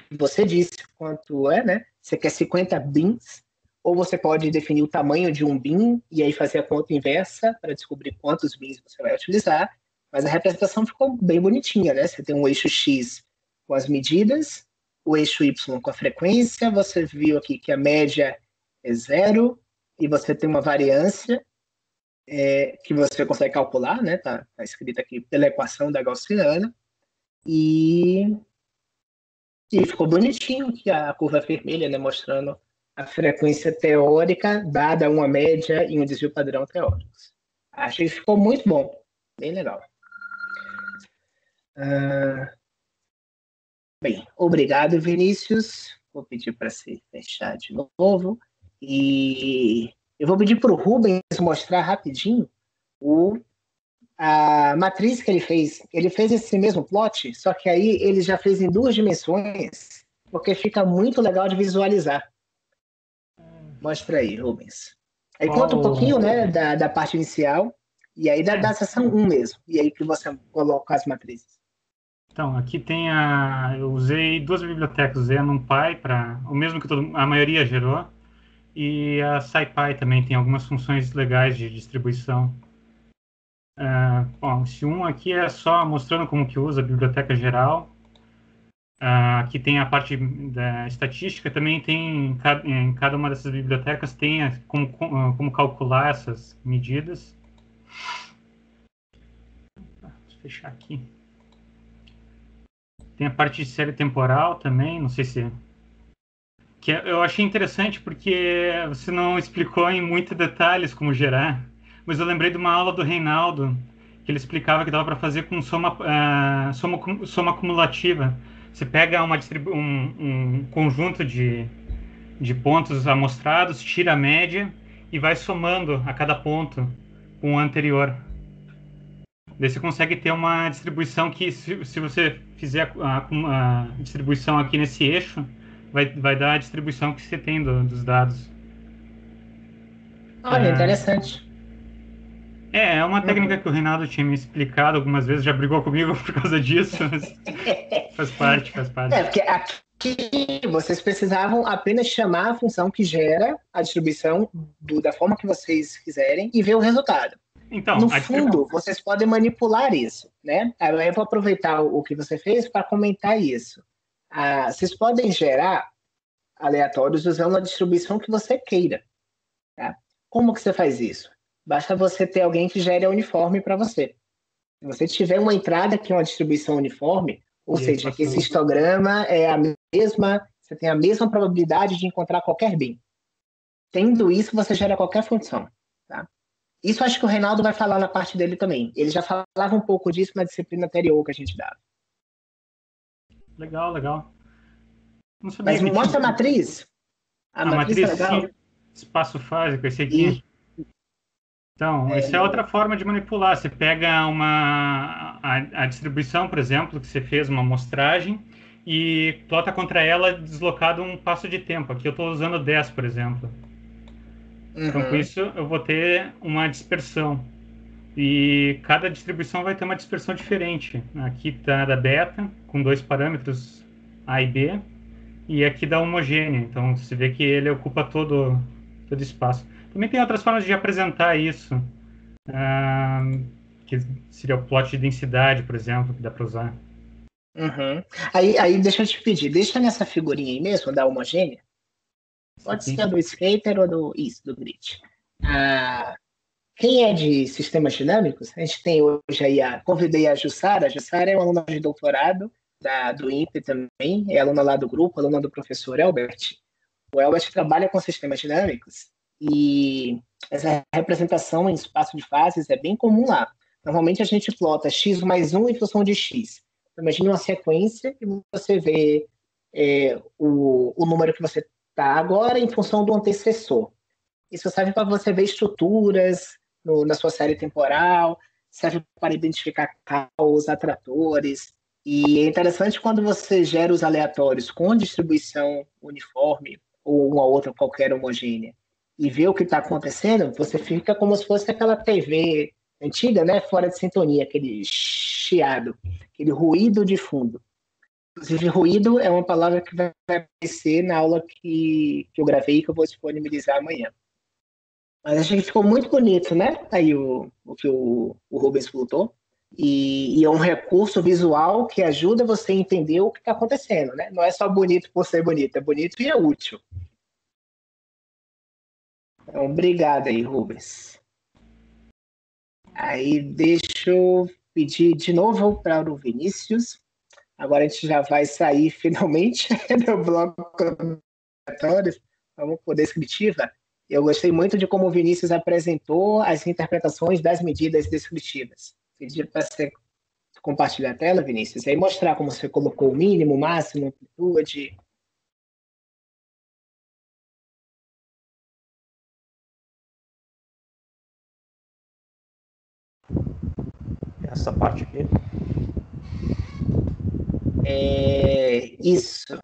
que você disse quanto né? Você quer 50 bins, ou você pode definir o tamanho de um bin e aí fazer a conta inversa para descobrir quantos bins você vai utilizar. Mas a representação ficou bem bonitinha, né? Você tem um eixo X com as medidas, o eixo Y com a frequência, você viu aqui que a média é 0, e você tem uma variância que você consegue calcular, né? Tá escrito aqui pela equação da gaussiana, e ficou bonitinho aqui a curva vermelha, né? Mostrando a frequência teórica dada uma média e um desvio padrão teóricos. Achei que ficou muito bom, bem legal. Bem, obrigado, Vinícius. Vou pedir para você fechar de novo. E eu vou pedir para o Rubens mostrar rapidinho a matriz que ele fez. Ele fez esse mesmo plot, só que aí ele já fez em 2 dimensões, porque fica muito legal de visualizar. Mostra aí, Rubens. Aí conta um pouquinho, né, da parte inicial, e aí da seção 1 mesmo. E aí que você coloca as matrizes. Então, aqui tem eu usei 2 bibliotecas, usei a NumPy, o mesmo que a maioria gerou, e a SciPy também tem algumas funções legais de distribuição. Bom, esse 1 aqui é só mostrando como que usa a biblioteca geral. Aqui tem a parte da estatística, também tem em cada uma dessas bibliotecas tem como calcular essas medidas. Deixa eu fechar aqui. Tem a parte de série temporal também, não sei se... eu achei interessante porque você não explicou em muitos detalhes como gerar, mas eu lembrei de uma aula do Reinaldo, que ele explicava que dava para fazer com soma acumulativa. Você pega um conjunto de pontos amostrados, tira a média e vai somando a cada ponto com o anterior. Daí você consegue ter uma distribuição que, se você fizer a distribuição aqui nesse eixo, vai dar a distribuição que você tem dos dados. Olha, interessante. É uma técnica que o Reinaldo tinha me explicado algumas vezes, já brigou comigo por causa disso, mas faz parte. Porque aqui vocês precisavam apenas chamar a função que gera a distribuição da forma que vocês quiserem e ver o resultado. Então, no fundo, vocês podem manipular isso, né? Eu vou aproveitar o que você fez para comentar isso. Vocês podem gerar aleatórios usando a distribuição que você queira. Tá? Como que você faz isso? Basta você ter alguém que gere a uniforme para você. Se você tiver uma entrada que é uma distribuição uniforme, ou seja, que esse histograma é a mesma, você tem a mesma probabilidade de encontrar qualquer bin. Tendo isso, você gera qualquer função. Tá? Isso acho que o Reinaldo vai falar na parte dele também. Ele já falava um pouco disso na disciplina anterior que a gente dava. Legal. Não sabia. Mas mostra a matriz. A matriz é legal. Sim, espaço fásico, esse aqui. Então, essa é outra forma de manipular. Você pega a distribuição, por exemplo, que você fez uma amostragem e plota contra ela deslocado um passo de tempo. Aqui eu estou usando 10, por exemplo. Então, com isso, eu vou ter uma dispersão. E cada distribuição vai ter uma dispersão diferente. Aqui está da beta, com 2 parâmetros, A e B. E aqui da homogênea. Então, você vê que ele ocupa todo o espaço. Também tem outras formas de apresentar isso. Que seria o plot de densidade, por exemplo, que dá para usar. Aí, deixa eu te pedir. Deixa nessa figurinha aí mesmo, da homogênea. Pode ser do skater ou do grid. quem é de sistemas dinâmicos, a gente tem hoje aí, convidei a Jussara. A Jussara é uma aluna de doutorado do INPE também, é aluna lá do grupo, aluna do professor Elbert. O Elbert trabalha com sistemas dinâmicos e essa representação em espaço de fases é bem comum lá. Normalmente a gente plota x mais 1 em função de x. Então, imagine uma sequência e você vê o número que você está agora em função do antecessor. Isso serve para você ver estruturas na sua série temporal, serve para identificar caos, atratores. E é interessante quando você gera os aleatórios com distribuição uniforme ou uma outra qualquer homogênea e vê o que está acontecendo, você fica como se fosse aquela TV antiga, né, fora de sintonia, aquele chiado, aquele ruído de fundo. Inclusive, ruído é uma palavra que vai aparecer na aula que eu gravei, que eu vou disponibilizar amanhã. Mas achei que ficou muito bonito, né? Aí o que o Rubens botou. E é um recurso visual que ajuda você a entender o que está acontecendo, né? Não é só bonito por ser bonito, é bonito e é útil. Então, obrigado aí, Rubens. Aí deixa eu pedir de novo para o Vinícius. Agora a gente já vai sair finalmente do bloco aleatório. Vamos por descritiva. Eu gostei muito de como o Vinícius apresentou as interpretações das medidas descritivas. Pedi para você compartilhar a tela, Vinícius, e aí mostrar como você colocou o mínimo, o máximo, a amplitude. Essa parte aqui. Isso.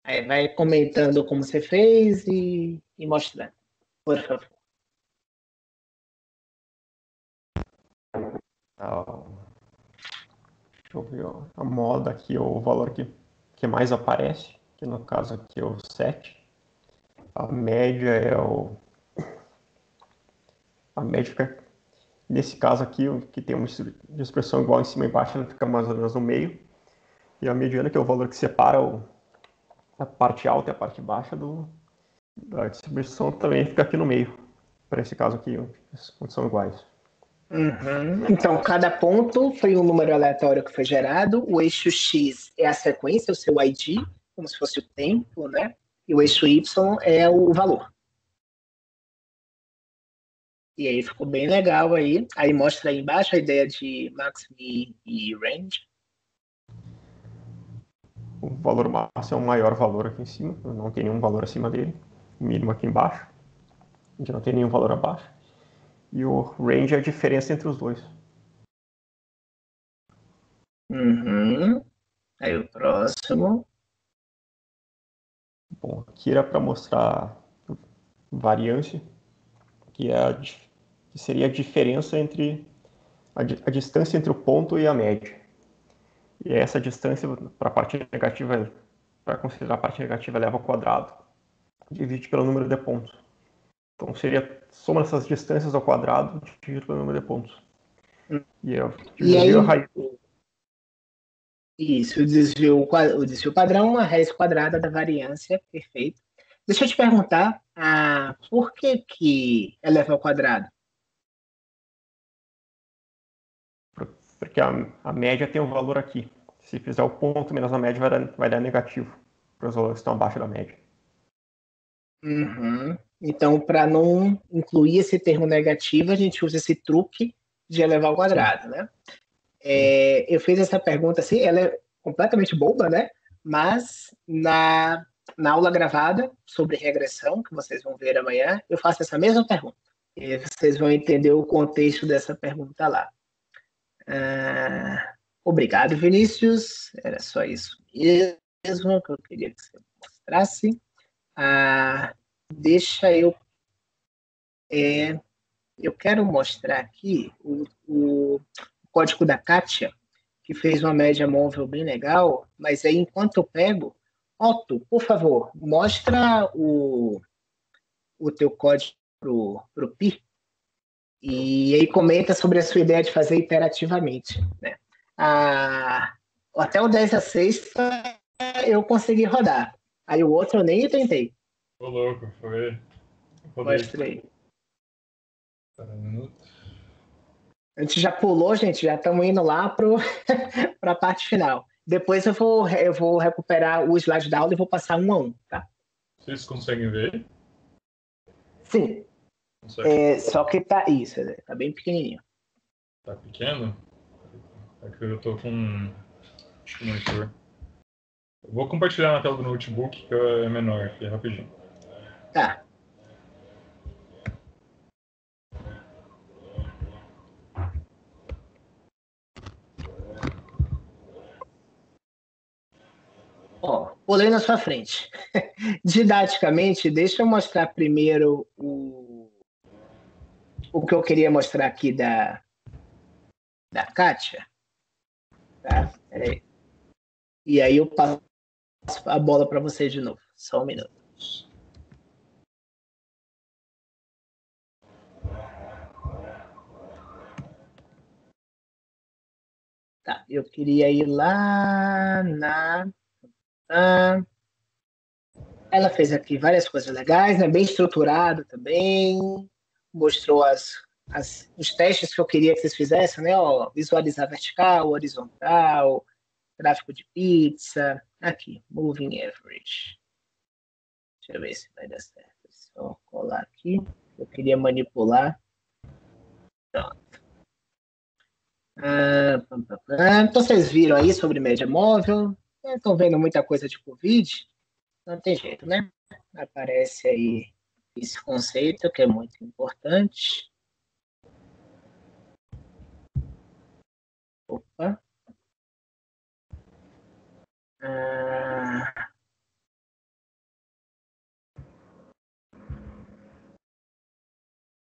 Aí vai comentando como você fez e mostrando, por favor. Deixa eu ver a moda aqui, o valor que mais aparece, que no caso aqui é o 7. A média é a média fica, nesse caso aqui, que tem uma expressão igual em cima e embaixo, ela fica mais ou menos no meio. E a mediana, que é o valor que separa a parte alta e a parte baixa da distribuição, também fica aqui no meio. Para esse caso aqui, onde são iguais. Uhum. Então, cada ponto foi um número aleatório que foi gerado. O eixo X é a sequência, o seu ID, como se fosse o tempo, né? E o eixo Y é o valor. E aí ficou bem legal aí. Aí mostra aí embaixo a ideia de max, min e range. O valor máximo é o maior valor aqui em cima, não tem nenhum valor acima dele. O mínimo aqui embaixo. A gente não tem nenhum valor abaixo. E o range é a diferença entre os dois. Uhum. Aí o próximo. Bom, aqui era para mostrar variância, que seria a diferença entre a distância entre o ponto e a média. E essa distância para a parte negativa, para considerar a parte negativa, eleva ao quadrado, divide pelo número de pontos. Então seria soma essas distâncias ao quadrado dividido pelo número de pontos. E aí, a raiz. Isso, o desvio padrão, a raiz quadrada da variância, perfeito. Deixa eu te perguntar, por que eleva ao quadrado? Porque a média tem um valor aqui. Se fizer o ponto menos a média, vai dar negativo para os valores que estão abaixo da média. Uhum. Então, para não incluir esse termo negativo, a gente usa esse truque de elevar ao quadrado, né? Eu fiz essa pergunta assim, ela é completamente boba, né? Mas na aula gravada sobre regressão, que vocês vão ver amanhã, eu faço essa mesma pergunta. E vocês vão entender o contexto dessa pergunta lá. Obrigado, Vinícius. Era só isso mesmo que eu queria que você mostrasse. Deixa eu... eu quero mostrar aqui o código da Kátia, que fez uma média móvel bem legal, mas aí enquanto eu pego... Otto, por favor, mostra o teu código pro Pi e aí comenta sobre a sua ideia de fazer iterativamente, né? Até o 10 a 6 eu consegui rodar. Aí o outro eu nem tentei. Ô, louco, foi. Mostra aí. Espera um minuto. A gente já pulou, gente, já estamos indo lá para a parte final. Depois eu vou recuperar o slide da aula e vou passar um a um, tá? Vocês conseguem ver? Sim. Só que tá isso, tá bem pequenininho. Tá pequeno? É que eu tô com acho que monitor. Eu vou compartilhar na tela do notebook, que é menor aqui, rapidinho. Tá. Ó, pulei na sua frente. Didaticamente, deixa eu mostrar primeiro o que eu queria mostrar aqui da Kátia. Tá? Peraí. E aí eu passo a bola para você de novo. Só um minuto. Tá, eu queria ir lá na... Ela fez aqui várias coisas legais, né? Bem estruturado também. Mostrou os testes que eu queria que vocês fizessem, né? Ó, visualizar vertical, horizontal, gráfico de pizza. Aqui, moving average. Deixa eu ver se vai dar certo. Só colar aqui. Eu queria manipular. Pronto. Então vocês viram aí sobre média móvel. Estão vendo muita coisa de Covid. Não tem jeito, né? Aparece aí esse conceito que é muito importante. Opa.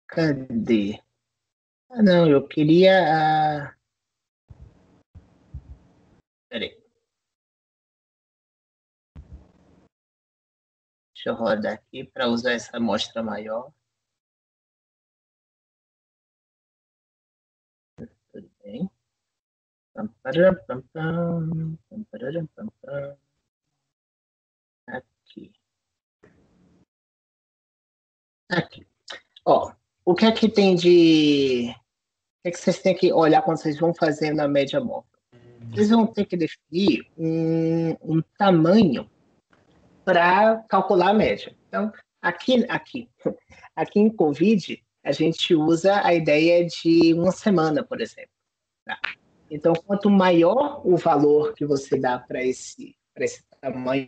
Cadê? Não, eu queria... Peraí. Deixa eu rodar aqui para usar essa amostra maior. Tudo bem. Aqui. Aqui. Ó, o que é que tem de... O que é que vocês têm que olhar quando vocês vão fazer na média móvel? Vocês vão ter que definir um tamanho para calcular a média. Então, aqui em Covid, a gente usa a ideia de uma semana, por exemplo. Tá? Então, quanto maior o valor que você dá para esse tamanho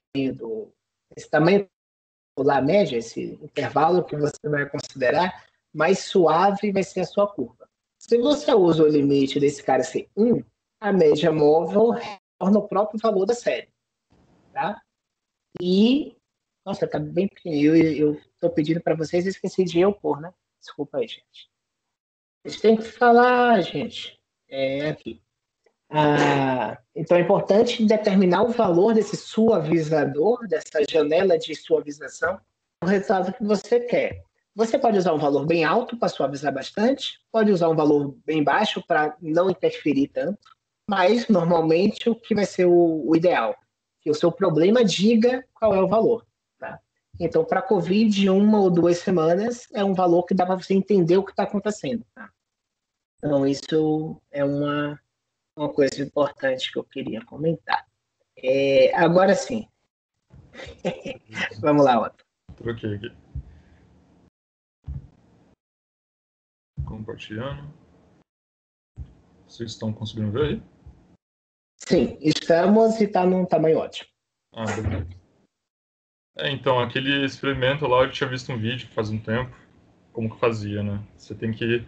calcular a média, esse intervalo que você vai considerar, mais suave vai ser a sua curva. Se você usa o limite desse cara ser 1, a média móvel retorna o próprio valor da série. Tá? E, nossa, tá bem pequenininho. Eu estou pedindo para vocês, esqueci de eu pôr, né? Desculpa aí, gente. Vocês têm que falar, gente. Aqui. Então é importante determinar o valor desse suavizador, dessa janela de suavização, o resultado que você quer. Você pode usar um valor bem alto para suavizar bastante, pode usar um valor bem baixo para não interferir tanto, mas normalmente o que vai ser o ideal? Que o seu problema diga qual é o valor. Tá? Então, para Covid, 1 ou 2 semanas é um valor que dá para você entender o que está acontecendo. Tá? Então, isso é uma coisa importante que eu queria comentar. Agora sim. Vamos lá, Otto. Troquei aqui. Compartilhando. Vocês estão conseguindo ver aí? Sim, estamos e está num tamanho ótimo. Beleza. Então, aquele experimento lá, eu tinha visto um vídeo faz um tempo, como que fazia, né? Você tem que,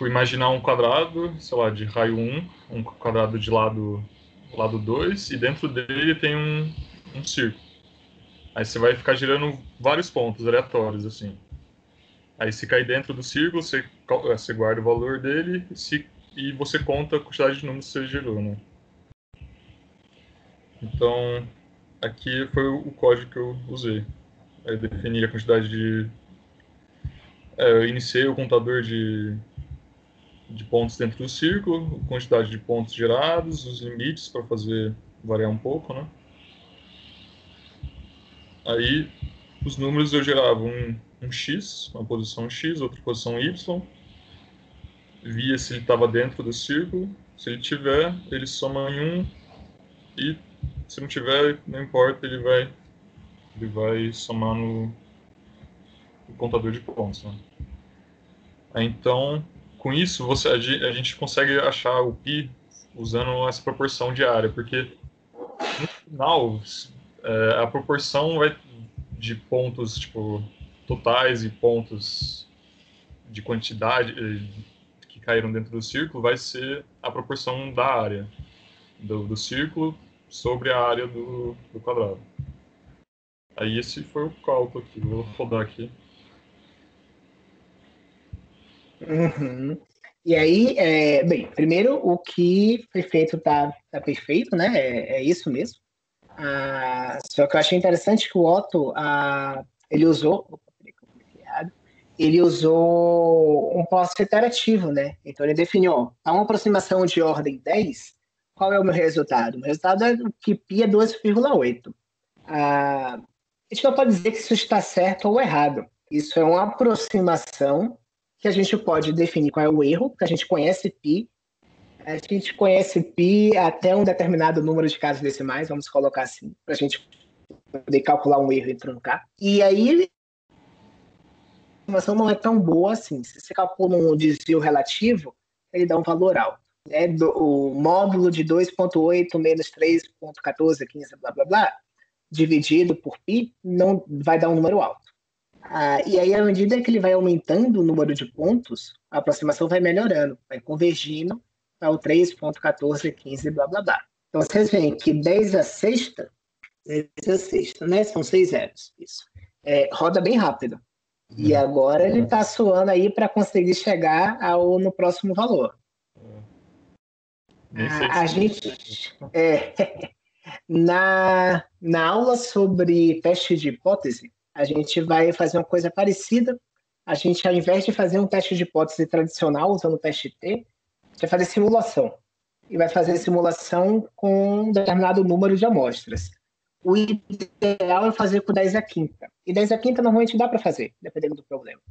imaginar um quadrado, sei lá, de raio 1, um quadrado de lado 2, e dentro dele tem um círculo. Aí você vai ficar girando vários pontos aleatórios, assim. Aí se cair dentro do círculo, você guarda o valor dele e você conta a quantidade de números que você gerou, né? Então, aqui foi o código que eu usei. Eu defini a quantidade de... eu iniciei o contador de pontos dentro do círculo, a quantidade de pontos gerados, os limites para fazer variar um pouco, né? Aí, os números eu gerava um X, uma posição X, outra posição Y, via se ele estava dentro do círculo. Se ele tiver, ele soma em 1, e se não tiver, não importa, ele vai somar no contador de pontos. Né? Então, com isso, a gente consegue achar o π usando essa proporção de área, porque no final a proporção de pontos tipo, totais e pontos de quantidade que caíram dentro do círculo vai ser a proporção da área do círculo sobre a área do quadrado. Aí esse foi o cálculo aqui, vou rodar aqui. Uhum. E aí, bem, primeiro o que foi feito tá perfeito, né? É isso mesmo. Só que eu achei interessante que o Otto, ele usou um posse iterativo, né? Então ele definiu, ó, a uma aproximação de ordem 10, qual é o meu resultado? O resultado é que π é 2,8. A gente não pode dizer que isso está certo ou errado. Isso é uma aproximação que a gente pode definir qual é o erro, porque a gente conhece π. A gente conhece π até um determinado número de casas decimais, vamos colocar assim, para a gente poder calcular um erro e truncar. E aí, a informação não é tão boa assim. Se você calcula um desvio relativo, ele dá um valor alto. O módulo de 2,8 menos 3,1415, blá, blá, blá, dividido por π, não vai dar um número alto. E aí, à medida que ele vai aumentando o número de pontos, a aproximação vai melhorando, vai convergindo para o 3,1415, blá, blá, blá. Então, vocês veem que 10 a sexta, né? São 6 zeros. Isso. Roda bem rápido. E agora ele está suando aí para conseguir chegar no próximo valor. A gente... Na aula sobre teste de hipótese, a gente vai fazer uma coisa parecida. A gente, ao invés de fazer um teste de hipótese tradicional, usando o teste T, a gente vai fazer simulação. E vai fazer simulação com um determinado número de amostras. O ideal é fazer com 10 a quinta. E 10 a quinta normalmente dá para fazer, dependendo do problema.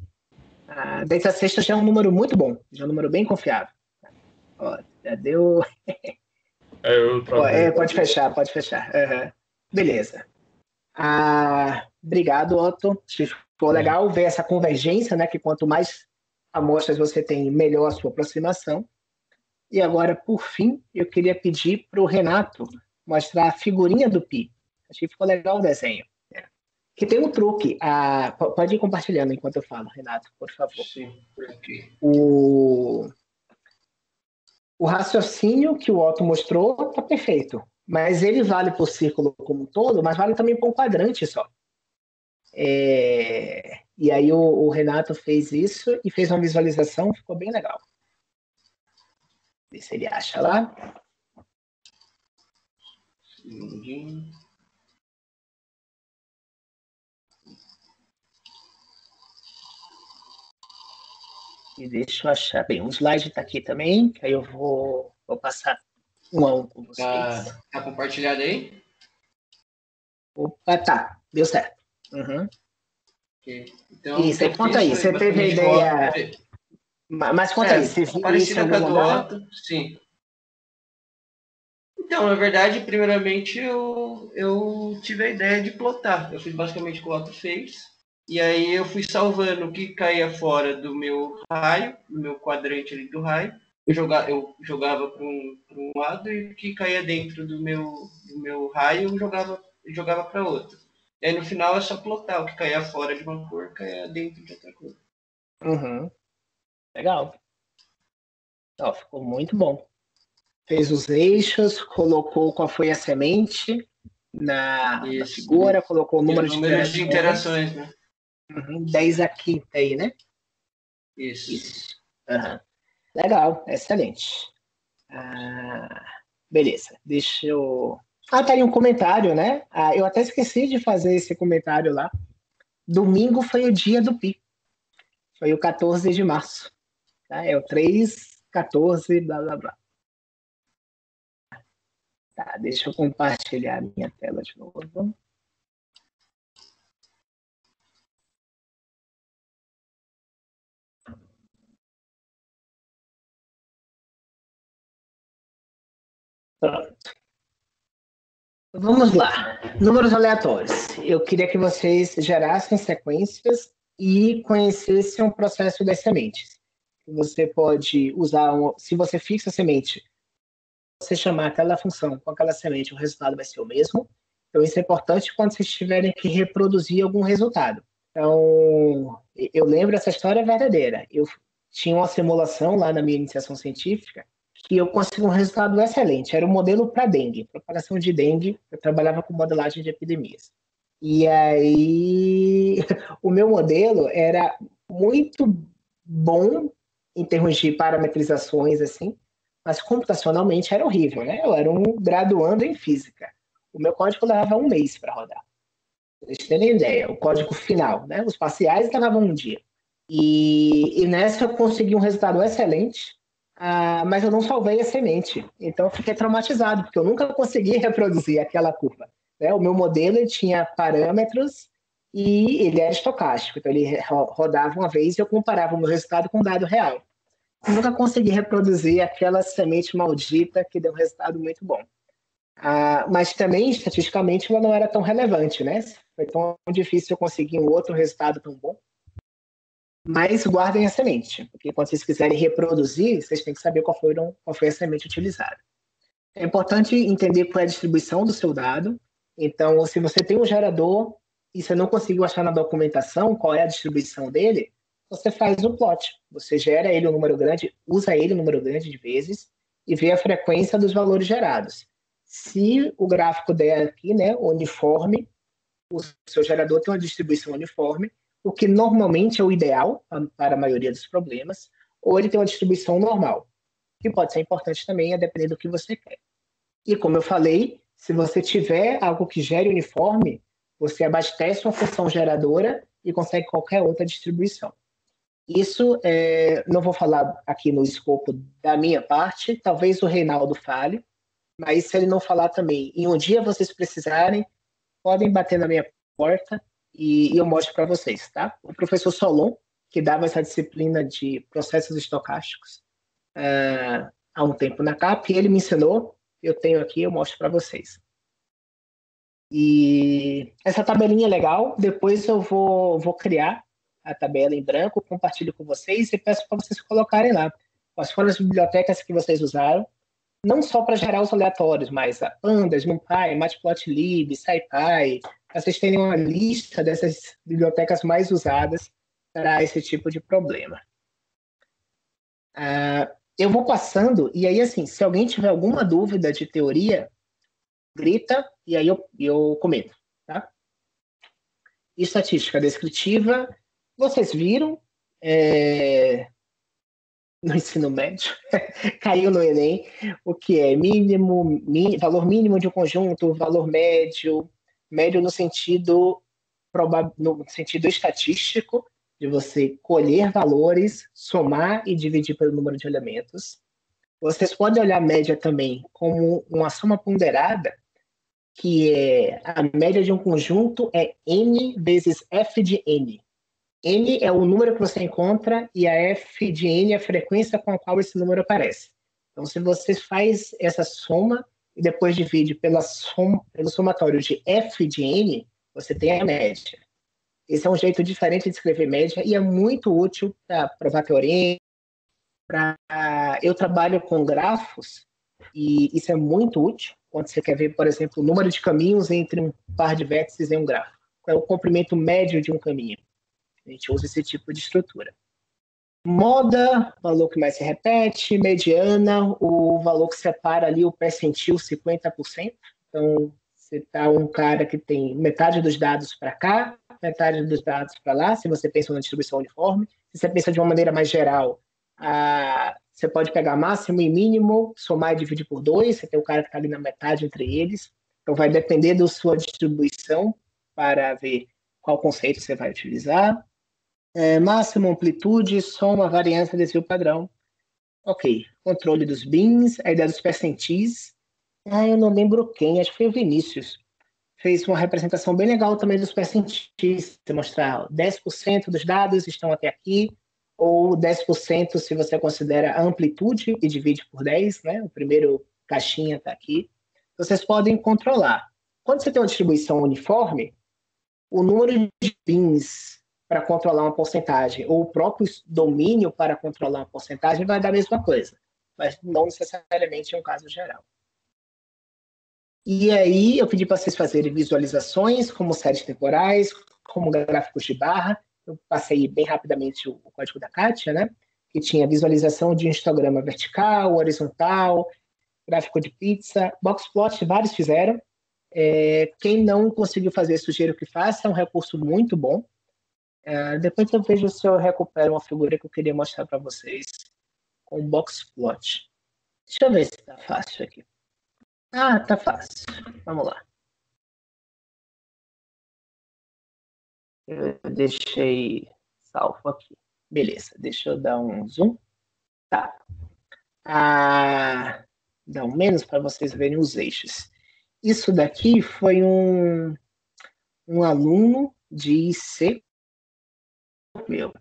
10 a sexta já é um número muito bom, já é um número bem confiável. Ó, já deu... pode fechar. Uhum. Beleza. Obrigado, Otto. Ficou legal ver essa convergência, né? Que quanto mais amostras você tem, melhor a sua aproximação. E agora, por fim, eu queria pedir para o Renato mostrar a figurinha do π. Achei que ficou legal o desenho. Que tem um truque. Pode ir compartilhando enquanto eu falo, Renato, por favor. Sim, ok. O raciocínio que o Otto mostrou está perfeito, mas ele vale para o círculo como um todo, mas vale também para um quadrante só. E aí o Renato fez isso e fez uma visualização, ficou bem legal. Vê se ele acha lá. E deixa eu achar. Bem, o slide está aqui também, que aí eu vou passar um a um com vocês. Tá compartilhado aí? Opa, tá. Deu certo. Uhum. Okay. Então, e você conta aí, você teve a ideia... Mas conta aí, você viu isso em algum lugar? Sim. Então, na verdade, primeiramente, eu tive a ideia de plotar. Eu fiz basicamente o que o Otto fez. E aí eu fui salvando o que caía fora do meu raio, do meu quadrante ali do raio. Eu jogava para um lado e o que caía dentro do meu raio eu jogava para outro. E aí no final é só plotar o que caía fora de uma cor, caía dentro de outra cor. Uhum. Legal. Ficou muito bom. Fez os eixos, colocou qual foi a semente na figura, colocou o número de interações, né? 10 a quinta aí, né? Isso. Uhum. Legal, excelente. Beleza, deixa eu... tá aí um comentário, né? Eu até esqueci de fazer esse comentário lá. Domingo foi o dia do π. Foi o 14 de março. Tá? É o 3, 14, blá, blá, blá. Tá, deixa eu compartilhar a minha tela de novo. Pronto. Vamos lá. Números aleatórios. Eu queria que vocês gerassem sequências e conhecessem o processo das sementes. Você pode usar, se você fixa a semente, você chamar aquela função com aquela semente, o resultado vai ser o mesmo. Então, isso é importante quando vocês tiverem que reproduzir algum resultado. Então, eu lembro, essa história é verdadeira. Eu tinha uma simulação lá na minha iniciação científica que eu consegui um resultado excelente. Era um modelo para dengue, propagação de dengue. Eu trabalhava com modelagem de epidemias. E aí, o meu modelo era muito bom em termos de parametrizações, assim, mas computacionalmente era horrível, né? Eu era um graduando em física. O meu código levava um mês para rodar. Vocês terem ideia, o código final, né? Os parciais levavam um dia. E nessa eu consegui um resultado excelente, mas eu não salvei a semente. Então eu fiquei traumatizado, porque eu nunca consegui reproduzir aquela curva. Né? O meu modelo ele tinha parâmetros e ele era estocástico. Então ele rodava uma vez e eu comparava o meu resultado com o dado real. Eu nunca consegui reproduzir aquela semente maldita que deu um resultado muito bom. Mas também, estatisticamente, ela não era tão relevante, né? Foi tão difícil eu conseguir um outro resultado tão bom. Mas guardem a semente, porque quando vocês quiserem reproduzir, vocês têm que saber qual foi a semente utilizada. É importante entender qual é a distribuição do seu dado. Então, se você tem um gerador e você não conseguiu achar na documentação qual é a distribuição dele, você faz o plot. Você gera ele um número grande, usa ele um número grande de vezes e vê a frequência dos valores gerados. Se o gráfico der aqui, né, uniforme, o seu gerador tem uma distribuição uniforme, o que normalmente é o ideal para a maioria dos problemas, ou ele tem uma distribuição normal, que pode ser importante também, a depender do que você quer. E como eu falei, se você tiver algo que gere uniforme, você abastece uma função geradora e consegue qualquer outra distribuição. Isso, não vou falar aqui no escopo da minha parte, talvez o Reinaldo fale, mas se ele não falar também, e um dia vocês precisarem, podem bater na minha porta e eu mostro para vocês, tá? O professor Solon, que dava essa disciplina de processos estocásticos há um tempo na CAP, ele me ensinou, eu tenho aqui, eu mostro para vocês. E essa tabelinha é legal, depois eu vou criar a tabela em branco, compartilho com vocês e peço para vocês colocarem lá quais foram as bibliotecas que vocês usaram, não só para gerar os aleatórios, mas a Pandas, NumPy, Matplotlib, SciPy, vocês terem uma lista dessas bibliotecas mais usadas para esse tipo de problema. Eu vou passando, e aí, assim, se alguém tiver alguma dúvida de teoria, grita, e aí eu comento, tá? Estatística descritiva, vocês viram no ensino médio, caiu no Enem, o que é valor mínimo de um conjunto, valor médio no sentido estatístico, de você colher valores, somar e dividir pelo número de elementos. Vocês podem olhar a média também como uma soma ponderada, que é a média de um conjunto é n vezes f de n. N é o número que você encontra e a f de n é a frequência com a qual esse número aparece. Então, se você faz essa soma e depois divide pelo somatório de f de n, você tem a média. Esse é um jeito diferente de escrever média e é muito útil para provar teorema. Eu trabalho com grafos e isso é muito útil quando você quer ver, por exemplo, o número de caminhos entre um par de vértices em um gráfico. Qual é o comprimento médio de um caminho? A gente usa esse tipo de estrutura. Moda, valor que mais se repete. Mediana, o valor que separa ali o percentil 50%. Então, você tá um cara que tem metade dos dados para cá, metade dos dados para lá, se você pensa na distribuição uniforme. Se você pensa de uma maneira mais geral, você pode pegar máximo e mínimo, somar e dividir por 2, você tem o cara que está ali na metade entre eles. Então, vai depender da sua distribuição para ver qual conceito você vai utilizar. Máximo, amplitude, soma, variância, desvio padrão. Ok. Controle dos bins, a ideia dos percentis. Eu não lembro quem, acho que foi o Vinícius. Fez uma representação bem legal também dos percentis. Você mostrar 10% dos dados estão até aqui, ou 10% se você considera a amplitude e divide por 10, né? O primeiro caixinha está aqui. Vocês podem controlar. Quando você tem uma distribuição uniforme, o número de pins para controlar uma porcentagem ou o próprio domínio para controlar uma porcentagem vai dar a mesma coisa, mas não necessariamente em um caso geral. E aí eu pedi para vocês fazerem visualizações como séries temporais, como gráficos de barra. Eu passei bem rapidamente o código da Kátia, né? Que tinha visualização de histograma vertical, horizontal, gráfico de pizza, boxplot, vários fizeram. Quem não conseguiu fazer, sugiro que faça, é um recurso muito bom. Depois eu vejo se eu recupero uma figura que eu queria mostrar para vocês com boxplot. Deixa eu ver se está fácil aqui. Tá fácil. Vamos lá. Eu deixei salvo aqui. Beleza, deixa eu dar um zoom. Tá. Dá um menos para vocês verem os eixos. Isso daqui foi um aluno de IC meu.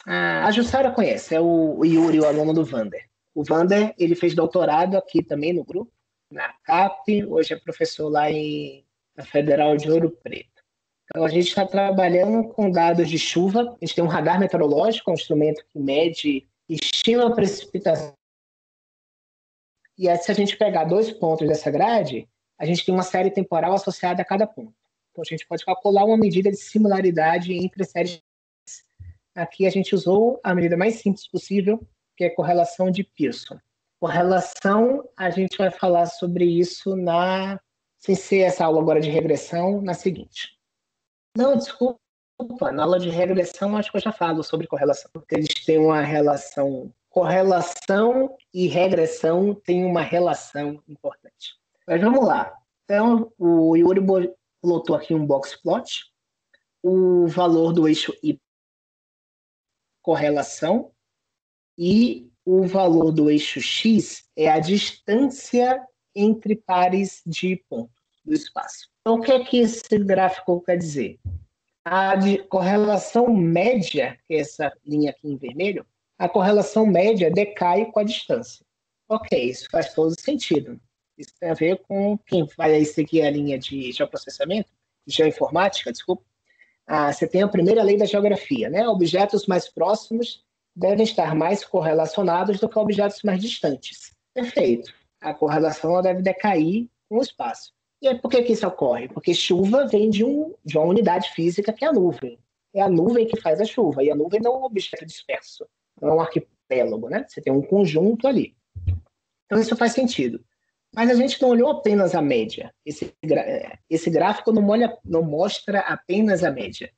A Jussara conhece, é o Yuri, o aluno do Vander. O Vander, ele fez doutorado aqui também no grupo, na CAP, hoje é professor lá na Federal de Ouro Preto. Então, a gente está trabalhando com dados de chuva, a gente tem um radar meteorológico, um instrumento que mede e estima a precipitação. E aí, se a gente pegar 2 pontos dessa grade, a gente tem uma série temporal associada a cada ponto. Então, a gente pode calcular uma medida de similaridade entre séries. Aqui a gente usou a medida mais simples possível, que é a correlação de Pearson. Correlação, a gente vai falar sobre isso sem ser essa aula agora de regressão, na seguinte. Não, desculpa, na aula de regressão acho que eu já falo sobre correlação, porque eles têm uma relação. Correlação e regressão têm uma relação importante. Mas vamos lá. Então, o Yuri botou aqui um boxplot, o valor do eixo Y, correlação, e o valor do eixo X é a distância entre pares de pontos do espaço. Então, o que é que esse gráfico quer dizer? A correlação média, que é essa linha aqui em vermelho, a correlação média decai com a distância. Ok, isso faz todo sentido. Isso tem a ver com quem vai seguir a linha de geoprocessamento, geoinformática, desculpa. Você tem a primeira lei da geografia, né? Objetos mais próximos devem estar mais correlacionados do que objetos mais distantes. Perfeito. A correlação deve decair com o espaço. E aí, por que isso ocorre? Porque chuva vem de uma unidade física que é a nuvem. É a nuvem que faz a chuva, e a nuvem não é um objeto disperso, não é um arquipélago, né? Você tem um conjunto ali. Então, isso faz sentido. Mas a gente não olhou apenas a média. Esse gráfico não mostra apenas a média.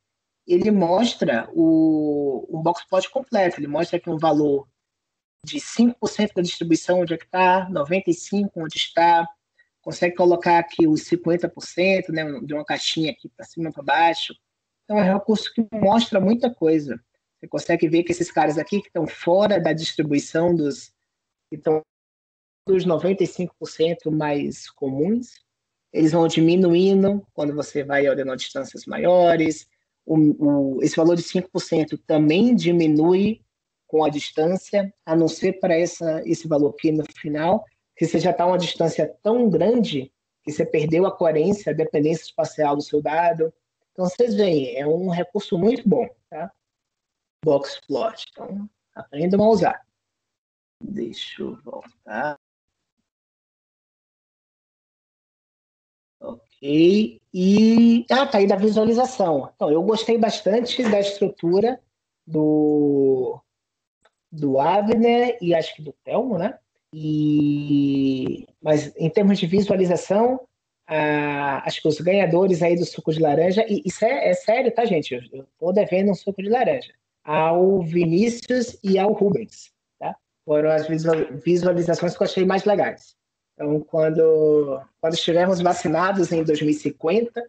Ele mostra o boxplot completo. Ele mostra que um valor de 5% da distribuição, onde é que está, 95% onde está, consegue colocar aqui os 50%, né, de uma caixinha aqui para cima, para baixo. Então, é um recurso que mostra muita coisa. Você consegue ver que esses caras aqui que estão fora da distribuição que estão dos 95% mais comuns, eles vão diminuindo quando você vai ordenando distâncias maiores. Esse valor de 5% também diminui com a distância, a não ser para esse valor aqui no final, que você já está a uma distância tão grande que você perdeu a coerência, a dependência espacial do seu dado. Então, vocês veem, é um recurso muito bom, tá? Boxplot. Então, aprendam a usar. Deixa eu voltar. Ok. Tá aí da visualização. Então, eu gostei bastante da estrutura do Abner e acho que do Telmo, né? Mas em termos de visualização, acho que os ganhadores aí do suco de laranja, e isso é sério, tá, gente? Eu estou devendo um suco de laranja ao Vinícius e ao Rubens, tá? Foram as visualizações que eu achei mais legais. Então, quando estivermos vacinados em 2050,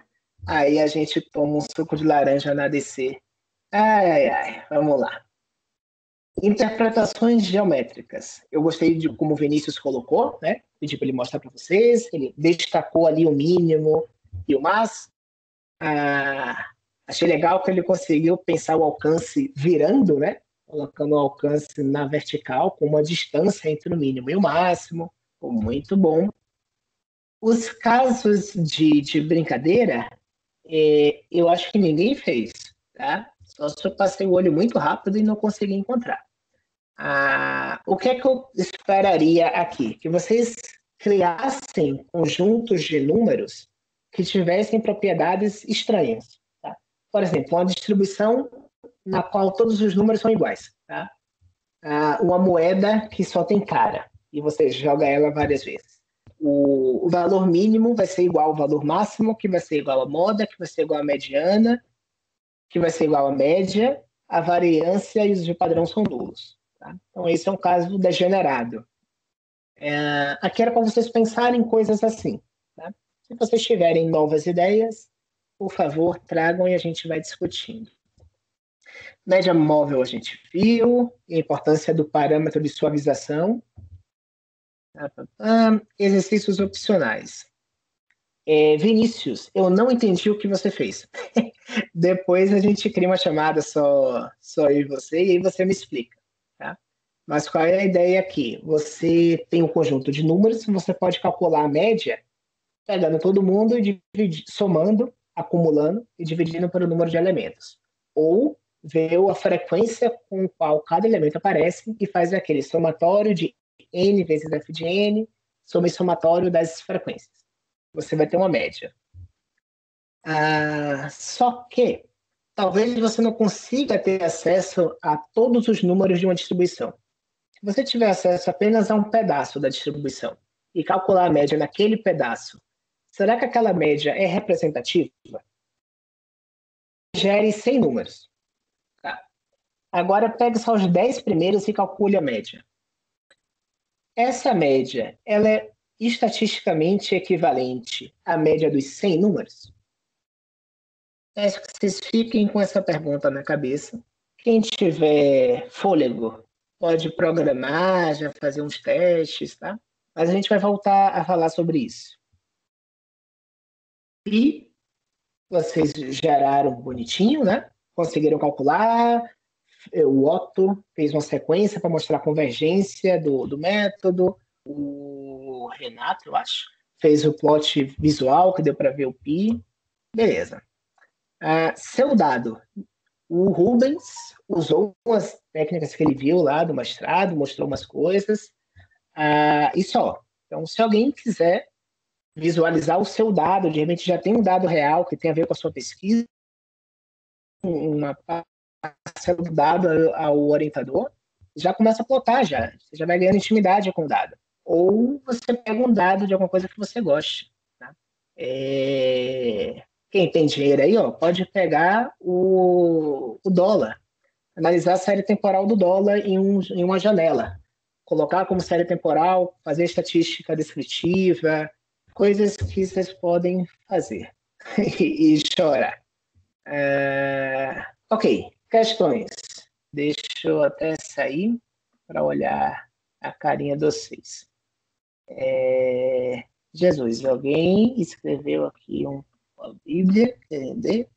aí a gente toma um suco de laranja na ADC. Vamos lá. Interpretações geométricas. Eu gostei de como o Vinícius colocou, né? Pedi para ele mostrar para vocês. Ele destacou ali o mínimo e o máximo. Achei legal que ele conseguiu pensar o alcance virando, né? Colocando o alcance na vertical, com uma distância entre o mínimo e o máximo. Muito bom. Os casos de brincadeira, eu acho que ninguém fez, tá? Só se eu passei o olho muito rápido e não consegui encontrar. O que é que eu esperaria aqui? Que vocês criassem conjuntos de números que tivessem propriedades estranhas. Tá? Por exemplo, uma distribuição na qual todos os números são iguais. Tá? Uma moeda que só tem cara e você joga ela várias vezes. O valor mínimo vai ser igual ao valor máximo, que vai ser igual à moda, que vai ser igual à mediana, que vai ser igual à média, a variância e os de padrão são nulos. Tá? Então, esse é um caso degenerado. Aqui era para vocês pensarem em coisas assim. Tá? Se vocês tiverem novas ideias, por favor, tragam e a gente vai discutindo. Média móvel a gente viu, a importância do parâmetro de suavização. Exercícios opcionais. Vinícius, eu não entendi o que você fez. Depois a gente cria uma chamada só eu e você, e aí você me explica. Tá? Mas qual é a ideia aqui? Você tem um conjunto de números, você pode calcular a média pegando todo mundo e somando, acumulando e dividindo pelo número de elementos. Ou ver a frequência com qual cada elemento aparece e faz aquele somatório de n vezes f de n, soma e somatório das frequências. Você vai ter uma média. Só que talvez você não consiga ter acesso a todos os números de uma distribuição. Se você tiver acesso apenas a um pedaço da distribuição e calcular a média naquele pedaço, será que aquela média é representativa? Gere 100 números. Tá? Agora pegue só os 10 primeiros e calcule a média. Essa média, ela é estatisticamente equivalente à média dos 100 números? Acho que vocês fiquem com essa pergunta na cabeça. Quem tiver fôlego pode programar, já fazer uns testes, tá? Mas a gente vai voltar a falar sobre isso. E vocês geraram bonitinho, né? Conseguiram calcular. O Otto fez uma sequência para mostrar a convergência do método. O Renato, eu acho, fez o plot visual, que deu para ver o pi. Beleza. Seu dado. O Rubens usou umas técnicas que ele viu lá do mestrado, mostrou umas coisas. E só. Então, se alguém quiser visualizar o seu dado, de repente já tem um dado real que tem a ver com a sua pesquisa, uma parcela do dado ao orientador, já começa a plotar já. Você já vai ganhando intimidade com o dado. Ou você pega um dado de alguma coisa que você goste. Tá? Quem tem dinheiro aí, ó, pode pegar o dólar, analisar a série temporal do dólar em uma janela, colocar como série temporal, fazer estatística descritiva, coisas que vocês podem fazer e chorar. Ok, questões. Deixa eu até sair para olhar a carinha de vocês. Jesus, alguém escreveu aqui uma Bíblia, entender?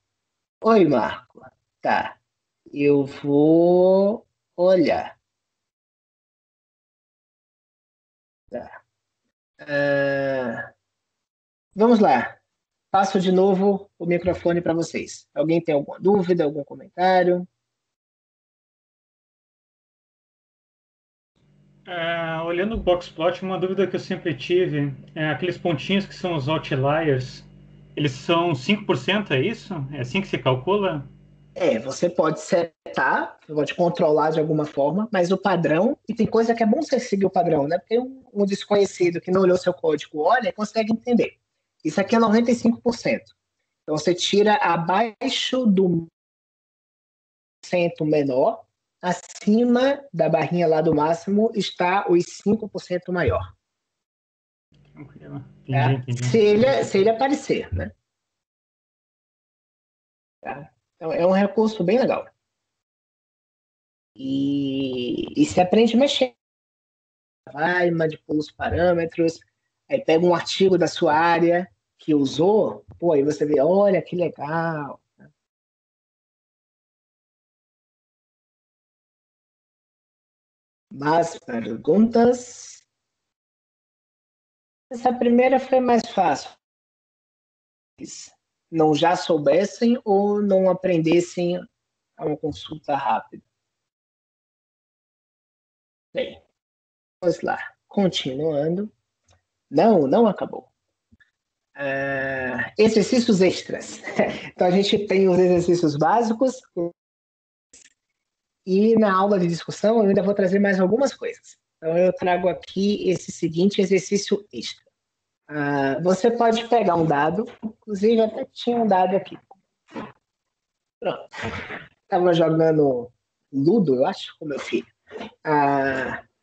Oi, Marco. Tá, eu vou olhar. Tá. Vamos lá. Passo de novo o microfone para vocês. Alguém tem alguma dúvida, algum comentário? Olhando o boxplot, uma dúvida que eu sempre tive é aqueles pontinhos que são os outliers, eles são 5%, é isso? É assim que se calcula? Você pode setar, você pode controlar de alguma forma, mas o padrão, e tem coisa que é bom você seguir o padrão, né? Porque um desconhecido que não olhou seu código olha e consegue entender. Isso aqui é 95%. Então você tira abaixo do cento menor, acima da barrinha lá do máximo está os 5% maior. Tranquilo. Tá? Entendi. Se ele aparecer, né? Tá? Então é um recurso bem legal. E se aprende a mexer. Vai, manipula os parâmetros, aí pega um artigo da sua área que usou, pô, aí você vê, olha que legal. Mais perguntas? Essa primeira foi mais fácil. Não já soubessem ou não aprendessem a uma consulta rápida. Bem, vamos lá. Continuando. Não acabou. Exercícios extras. Então, a gente tem os exercícios básicos e na aula de discussão eu ainda vou trazer mais algumas coisas. Então, eu trago aqui esse seguinte exercício extra. Você pode pegar um dado, inclusive até tinha um dado aqui. Pronto. Estava jogando Ludo, eu acho, com meu filho.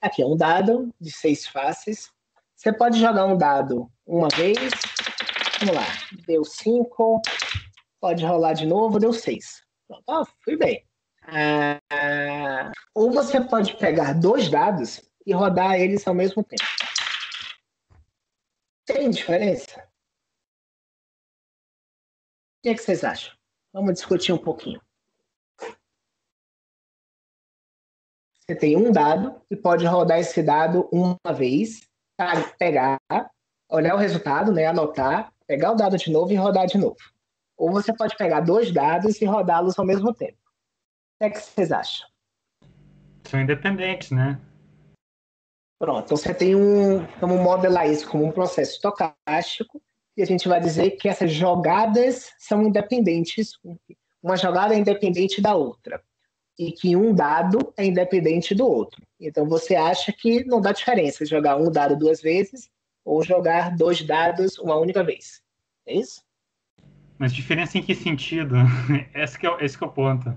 Aqui é um dado de 6 faces. Você pode jogar um dado uma vez. Vamos lá. Deu 5. Pode rolar de novo, deu 6. Pronto, fui bem. Ou você pode pegar 2 dados e rodar eles ao mesmo tempo. Tem diferença? O que vocês acham? Vamos discutir um pouquinho. Você tem um dado e pode rodar esse dado uma vez, para pegar, olhar o resultado, né, anotar, pegar o dado de novo e rodar de novo. Ou você pode pegar 2 dados e rodá-los ao mesmo tempo. O que vocês acham? São independentes, né? Pronto, então você tem vamos modelar isso como um processo estocástico e a gente vai dizer que essas jogadas são independentes. Uma jogada é independente da outra e que um dado é independente do outro. Então você acha que não dá diferença jogar um dado 2 vezes ou jogar 2 dados uma única vez. É isso? Mas diferença em que sentido? Esse que é o ponto.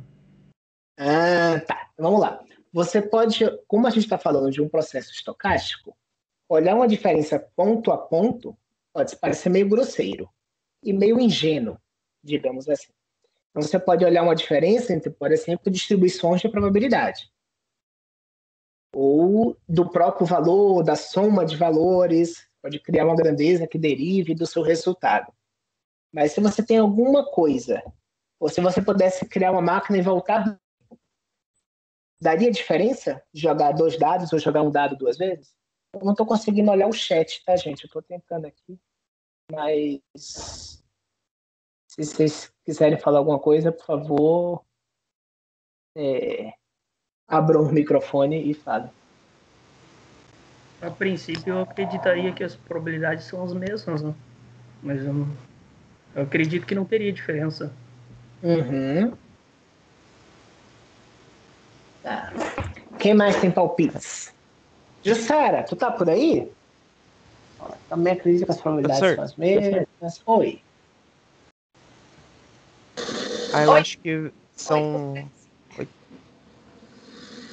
Tá. Vamos lá. Você pode, como a gente está falando de um processo estocástico, olhar uma diferença ponto a ponto pode parecer meio grosseiro e meio ingênuo, digamos assim. Então, você pode olhar uma diferença entre, por exemplo, distribuições de probabilidade. Ou do próprio valor, da soma de valores, pode criar uma grandeza que derive do seu resultado. Mas se você tem alguma coisa, ou se você pudesse criar uma máquina e voltar, daria diferença jogar 2 dados ou jogar um dado 2 vezes? Eu não estou conseguindo olhar o chat, tá, gente? Eu estou tentando aqui, mas se vocês quiserem falar alguma coisa, por favor, abram o microfone e falem. A princípio, eu acreditaria que as probabilidades são as mesmas, né? Mas eu acredito que não teria diferença. Uhum. Tá. Quem mais tem palpites? Jussara, tu tá por aí? Também acredito que as probabilidades são as mesmas. Oi. Eu acho que são...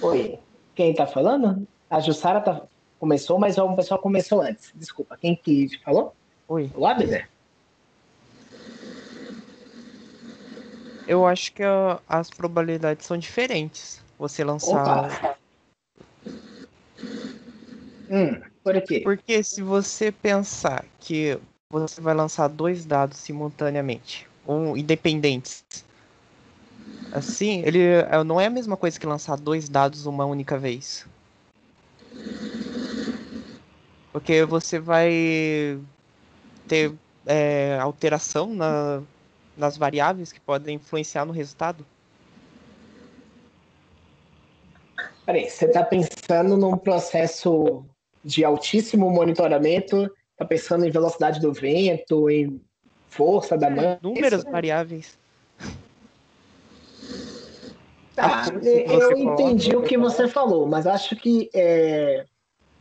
Oi. Quem tá falando? A Jussara começou, mas o pessoal começou antes. Desculpa, quem que falou? Oi. O Abner? Eu acho que as probabilidades são diferentes. Você lançar... Opa. Por quê? Porque se você pensar que você vai lançar 2 dados simultaneamente, ou independentes, assim, ele não é a mesma coisa que lançar 2 dados uma única vez. Porque você vai ter alteração nas variáveis que podem influenciar no resultado. Peraí, você está pensando num processo de altíssimo monitoramento? Está pensando em velocidade do vento, em força da mão? Números variáveis. Tá, eu entendi o que você falou, mas acho que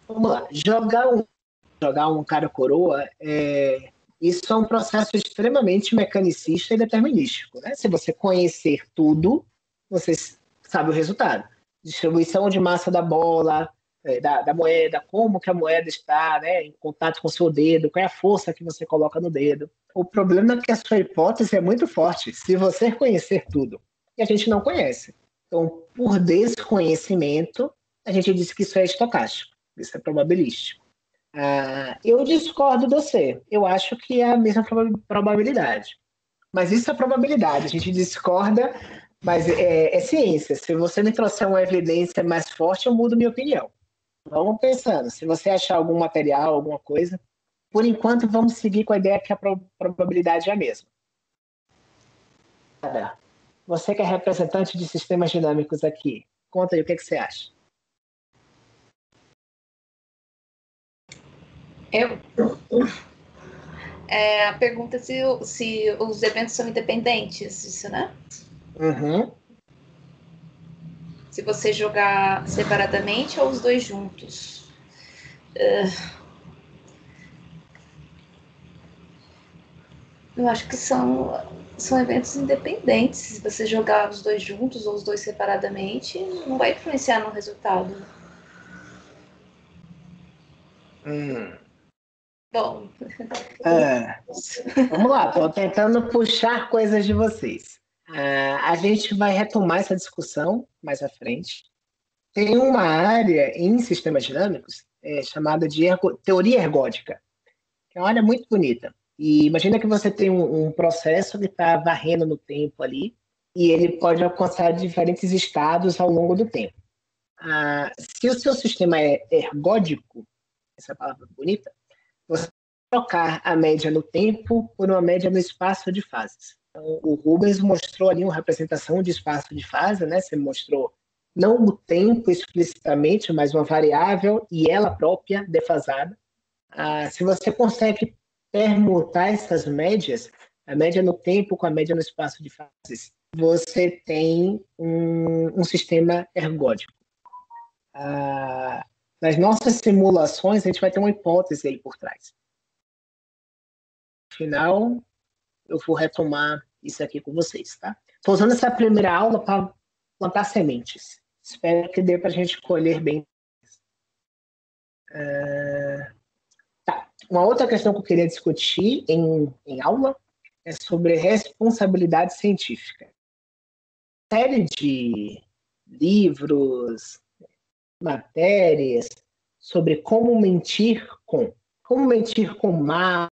vamos lá, jogar um cara coroa isso é um processo extremamente mecanicista e determinístico, né? Se você conhecer tudo, você sabe o resultado. Distribuição de massa da bola, da moeda, como que a moeda está, né, em contato com o seu dedo, qual é a força que você coloca no dedo. O problema é que a sua hipótese é muito forte, se você conhecer tudo. E a gente não conhece. Então, por desconhecimento, a gente diz que isso é estocástico, isso é probabilístico. Eu discordo de você. Eu acho que é a mesma probabilidade. Mas isso é probabilidade. A gente discorda, mas é ciência. Se você me trouxer uma evidência mais forte, eu mudo minha opinião. Vamos pensando. Se você achar algum material, alguma coisa, por enquanto, vamos seguir com a ideia que a probabilidade é a mesma. Você que é representante de sistemas dinâmicos aqui, conta aí o que você acha. A pergunta é se os eventos são independentes, isso, né? Uhum. Se você jogar separadamente ou os dois juntos. Eu acho que são eventos independentes. Se você jogar os dois juntos ou os dois separadamente, não vai influenciar no resultado. Bom. Vamos lá, estou tentando puxar coisas de vocês. A gente vai retomar essa discussão mais à frente. Tem uma área em sistemas dinâmicos chamada de teoria ergódica, que é uma área muito bonita. E imagina que você tem um processo que está varrendo no tempo ali, e ele pode alcançar diferentes estados ao longo do tempo. Se o seu sistema é ergódico, essa palavra bonita, você trocar a média no tempo por uma média no espaço de fases. Então, o Rubens mostrou ali uma representação de espaço de fase, né? Você mostrou não o tempo explicitamente, mas uma variável e ela própria defasada. Se você consegue permutar essas médias, a média no tempo com a média no espaço de fases, você tem um sistema ergódico. Nas nossas simulações, a gente vai ter uma hipótese aí por trás. No final, eu vou retomar isso aqui com vocês, tá? Estou usando essa primeira aula para plantar sementes. Espero que dê para a gente colher bem. Tá. Uma outra questão que eu queria discutir em aula é sobre responsabilidade científica. Série de livros, matérias sobre como mentir com mapas,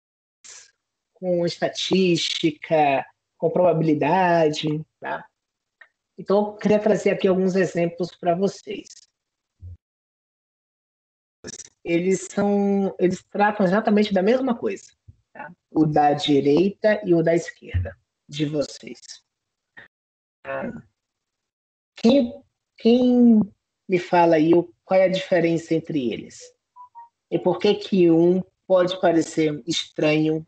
com estatística, com probabilidade, tá? Então, eu queria trazer aqui alguns exemplos para vocês. Eles tratam exatamente da mesma coisa, tá? O da direita e o da esquerda de vocês. Quem me fala aí qual é a diferença entre eles? E por que um pode parecer estranho?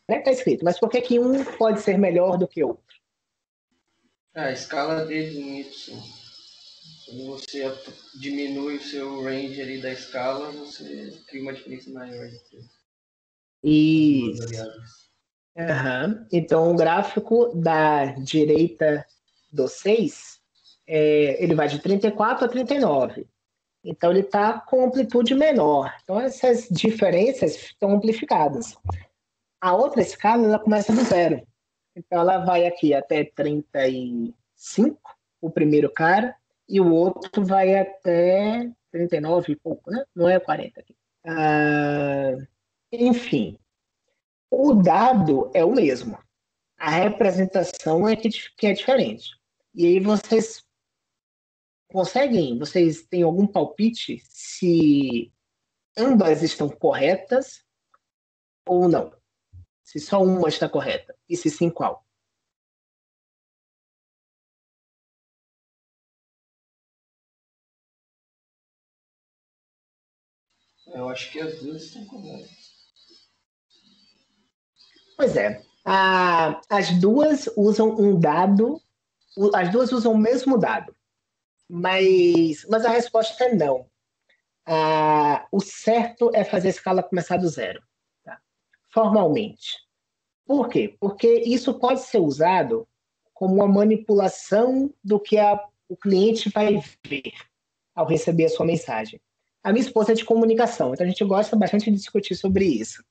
Não está escrito, mas por que um pode ser melhor do que o outro? A escala dele em Y. Quando você diminui o seu range ali da escala, você cria uma diferença maior. Isso. Então, o gráfico da direita do 6, ele vai de 34 a 39. Então, ele está com amplitude menor. Então, essas diferenças estão amplificadas. A outra escala, ela começa do 0. Então, ela vai aqui até 35, o primeiro cara, e o outro vai até 39 e pouco, né? Não é 40 aqui. Enfim, o dado é o mesmo. A representação é que é diferente. E aí vocês têm algum palpite se ambas estão corretas ou não? Se só uma está correta. E se sim, qual? Eu acho que as duas estão corretas. Pois é. As duas usam um dado, as duas usam o mesmo dado. Mas a resposta é não. O certo é fazer a escala começar do 0. Tá? Formalmente. Por quê? Porque isso pode ser usado como uma manipulação do que o cliente vai ver ao receber a sua mensagem. A minha esposa é de comunicação, então a gente gosta bastante de discutir sobre isso.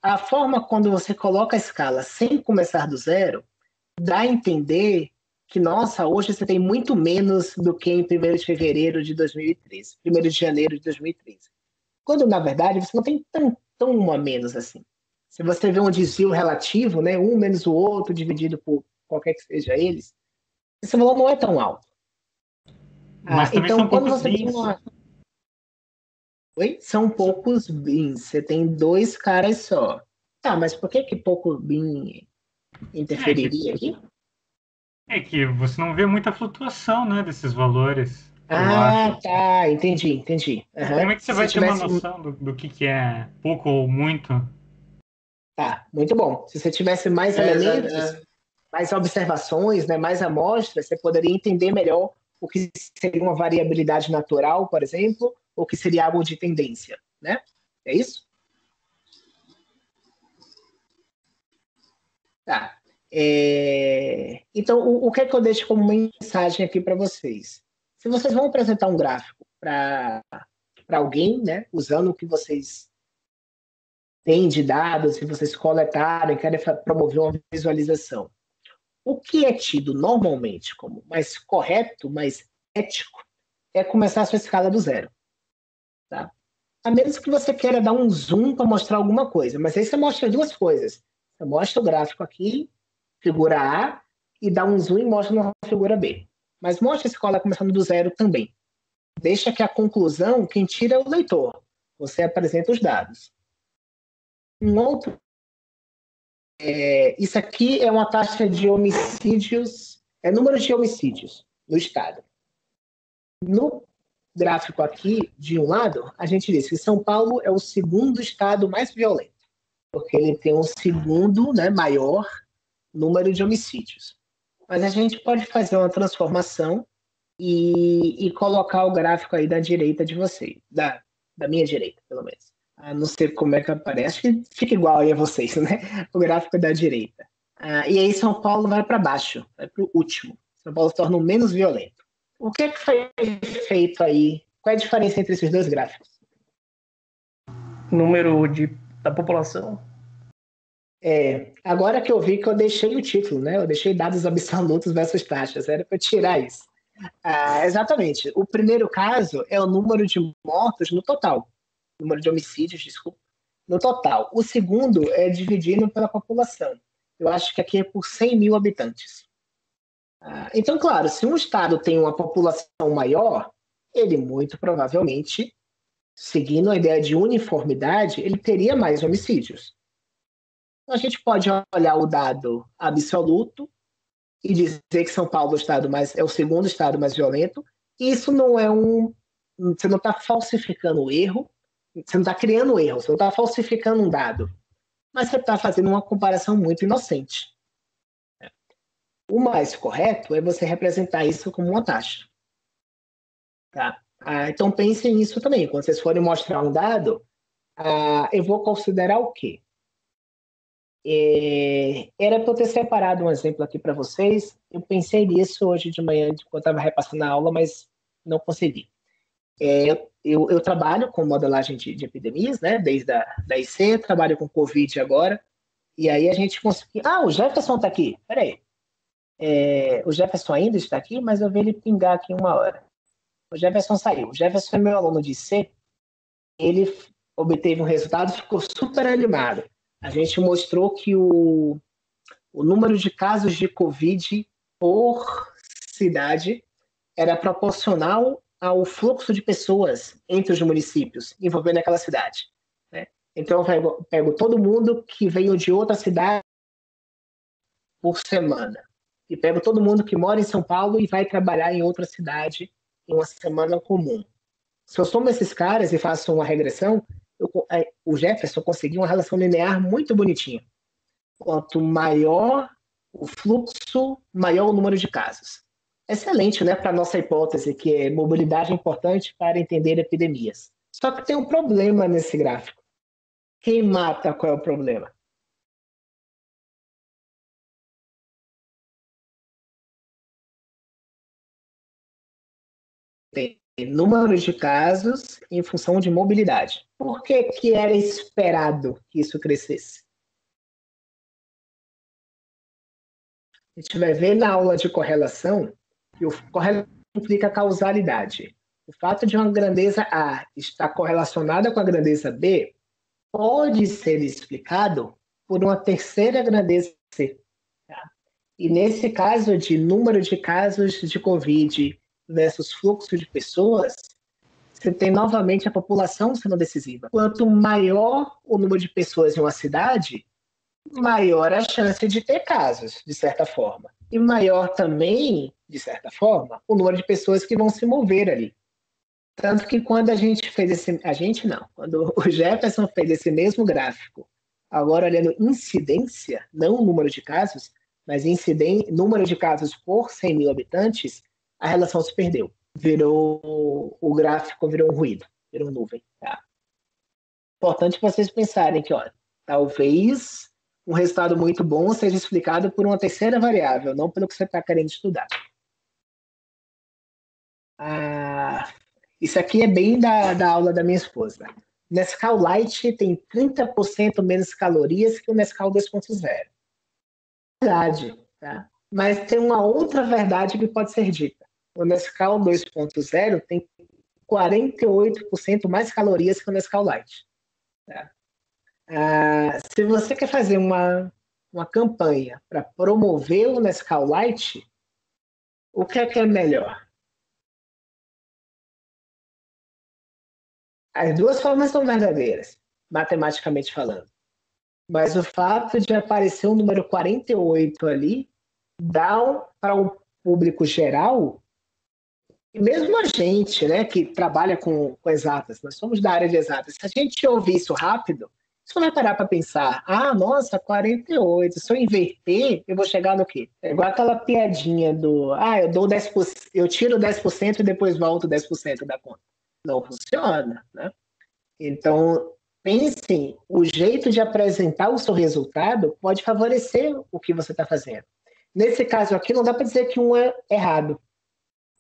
A forma quando você coloca a escala sem começar do 0, dá a entender que, nossa, hoje você tem muito menos do que em 1º de fevereiro de 2013, 1º de janeiro de 2013. Quando, na verdade, você não tem tão a menos assim. Se você vê um desvio relativo, né, um menos o outro, dividido por qualquer que seja eles, esse valor não é tão alto. Mas também então, são quando poucos você bits. tem uma... Oi? São poucos bins. Você tem 2 caras só. Tá, mas por que pouco bin interferiria aqui? É que você não vê muita flutuação, né, desses valores, eu acho. Ah, tá. Entendi. Como Aham. é que você Se você vai ter uma tivesse. noção do que é pouco ou muito? Tá, muito bom. Se você tivesse mais elementos, mais observações, né, mais amostras, você poderia entender melhor o que seria uma variabilidade natural, por exemplo, ou o que seria algo de tendência, né? É isso? Tá. Então, o que é que eu deixo como mensagem aqui para vocês? Se vocês vão apresentar um gráfico para alguém, né, usando o que vocês têm de dados, se vocês coletaram e querem promover uma visualização, o que é tido normalmente como mais correto, mais ético, é começar a sua escala do zero. Tá? A menos que você queira dar um zoom para mostrar alguma coisa, mas aí você mostra duas coisas. Você mostra o gráfico aqui, figura A, e dá um zoom e mostra na figura B. Mas mostra a escala começando do zero também. Deixa que a conclusão, quem tira é o leitor. Você apresenta os dados. Um outro isso aqui é uma taxa de homicídios, número de homicídios no estado. No gráfico aqui, de um lado, a gente diz que São Paulo é o segundo estado mais violento, porque ele tem um segundo, né, maior número de homicídios. Mas a gente pode fazer uma transformação e colocar o gráfico aí da direita de você, da minha direita, pelo menos. Não sei como é que aparece, acho que fica igual aí a vocês, né? O gráfico da direita. E aí São Paulo vai para baixo, vai para o último. São Paulo se torna o menos violento. O que é que foi feito aí? Qual é a diferença entre esses dois gráficos? Número da população. Agora que eu vi que eu deixei o título, né? Eu deixei dados absolutos versus taxas. Era para tirar isso. Exatamente. O primeiro caso é o número de mortos no total. Número de homicídios, desculpa, no total. O segundo é dividido pela população. Eu acho que aqui é por 100 mil habitantes. Então, claro, se um estado tem uma população maior, ele muito provavelmente, seguindo a ideia de uniformidade, ele teria mais homicídios. A gente pode olhar o dado absoluto e dizer que São Paulo é o segundo estado mais violento. E isso não é você não está falsificando o erro, você não está criando erro, você não está falsificando um dado, mas você está fazendo uma comparação muito inocente. O mais correto é você representar isso como uma taxa. Tá? Então pensem nisso também. Quando vocês forem mostrar um dado, eu vou considerar o quê? Era para eu ter separado um exemplo aqui para vocês. Eu pensei nisso hoje de manhã, quando eu estava repassando a aula, mas não consegui. Eu trabalho com modelagem de epidemias, né? Desde da IC, trabalho com Covid agora. E aí a gente conseguiu. O Jefferson está aqui. Peraí. O Jefferson ainda está aqui, mas eu vi ele pingar aqui uma hora. O Jefferson saiu. O Jefferson é meu aluno de IC. Ele obteve um resultado e ficou super animado. A gente mostrou que o número de casos de Covid por cidade era proporcional ao fluxo de pessoas entre os municípios envolvendo aquela cidade. Né? Então, eu pego todo mundo que veio de outra cidade por semana. E pego todo mundo que mora em São Paulo e vai trabalhar em outra cidade em uma semana comum. Se eu somo esses caras e faço uma regressão, o Jefferson conseguiu uma relação linear muito bonitinha. Quanto maior o fluxo, maior o número de casos. Excelente, né, para a nossa hipótese, que é mobilidade é importante para entender epidemias. Só que tem um problema nesse gráfico. Quem mata, qual é o problema? Tem número de casos em função de mobilidade. Por que era esperado que isso crescesse? A gente vai ver na aula de correlação que correlação implica causalidade. O fato de uma grandeza A estar correlacionada com a grandeza B pode ser explicado por uma terceira grandeza C. Tá? E nesse caso de número de casos de Covid versus fluxo de pessoas, você tem novamente a população sendo decisiva. Quanto maior o número de pessoas em uma cidade, maior a chance de ter casos, de certa forma. E maior também, de certa forma, o número de pessoas que vão se mover ali. Tanto que quando a gente fez esse... A gente não. Quando o Jefferson fez esse mesmo gráfico, agora olhando incidência, não o número de casos, mas número de casos por 100 mil habitantes, a relação se perdeu. O gráfico virou um ruído, virou nuvem. Tá? Importante vocês pensarem que, ó, talvez um resultado muito bom seja explicado por uma terceira variável, não pelo que você está querendo estudar. Isso aqui é bem da aula da minha esposa. Nescau Light tem 30% menos calorias que o Nescau 2.0. Verdade, tá? Mas tem uma outra verdade que pode ser dita. O Nescau 2.0 tem 48% mais calorias que o Nescau Light. Tá? Se você quer fazer uma campanha para promover o Nescau Light, o que é melhor? As duas formas são verdadeiras, matematicamente falando. Mas o fato de aparecer o número 48 ali dá para o público geral, e mesmo a gente, né, que trabalha com exatas, nós somos da área de exatas, se a gente ouvir isso rápido, você vai parar para pensar, nossa, 48, se eu inverter, eu vou chegar no quê? É igual aquela piadinha do, eu dou 10%, eu tiro 10% e depois volto 10% da conta. Não funciona, né? Então, pensem, o jeito de apresentar o seu resultado pode favorecer o que você está fazendo. Nesse caso aqui, não dá para dizer que um é errado,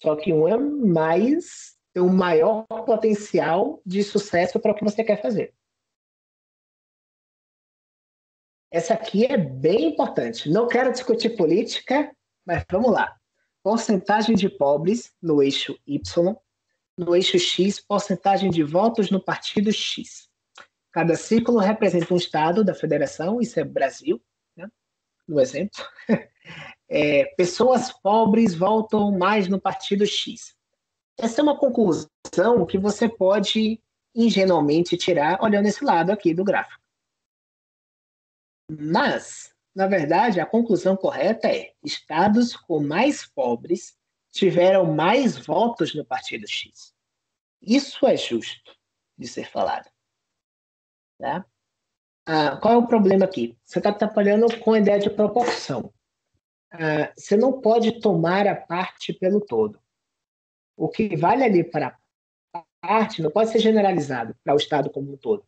só que um é tem um maior potencial de sucesso para o que você quer fazer. Essa aqui é bem importante. Não quero discutir política, mas vamos lá. Porcentagem de pobres no eixo Y. No eixo X, porcentagem de votos no partido X. Cada círculo representa um estado da federação, isso é Brasil, né? No exemplo. Pessoas pobres votam mais no partido X. Essa é uma conclusão que você pode ingenuamente tirar olhando esse lado aqui do gráfico. Mas, na verdade, a conclusão correta é: estados com mais pobres tiveram mais votos no partido X. Isso é justo de ser falado. Tá? Qual é o problema aqui? Você está trabalhando com a ideia de proporção. Você não pode tomar a parte pelo todo. O que vale ali para a parte não pode ser generalizado para o Estado como um todo.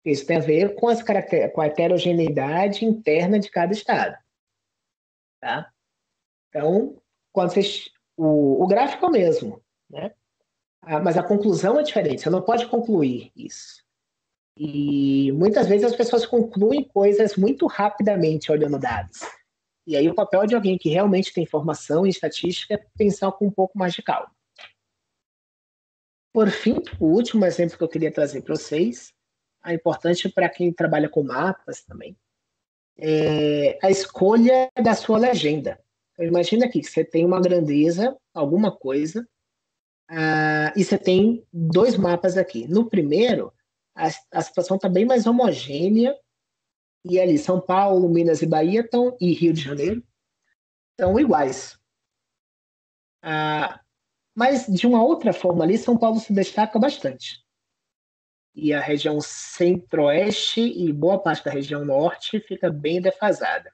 Isso tem a ver com a heterogeneidade interna de cada Estado. Tá? Então, o gráfico é o mesmo, né? Mas a conclusão é diferente. Você não pode concluir isso. E muitas vezes as pessoas concluem coisas muito rapidamente olhando dados. E aí o papel de alguém que realmente tem formação em estatística é pensar com um pouco mais de calma. Por fim, o último exemplo que eu queria trazer para vocês, é importante para quem trabalha com mapas também, é a escolha da sua legenda. Então, imagina aqui que você tem uma grandeza, alguma coisa, e você tem dois mapas aqui. No primeiro, a situação está bem mais homogênea, e ali São Paulo, Minas e Bahia e Rio de Janeiro estão iguais. Mas, de uma outra forma ali, São Paulo se destaca bastante. E a região centro-oeste e boa parte da região norte fica bem defasada.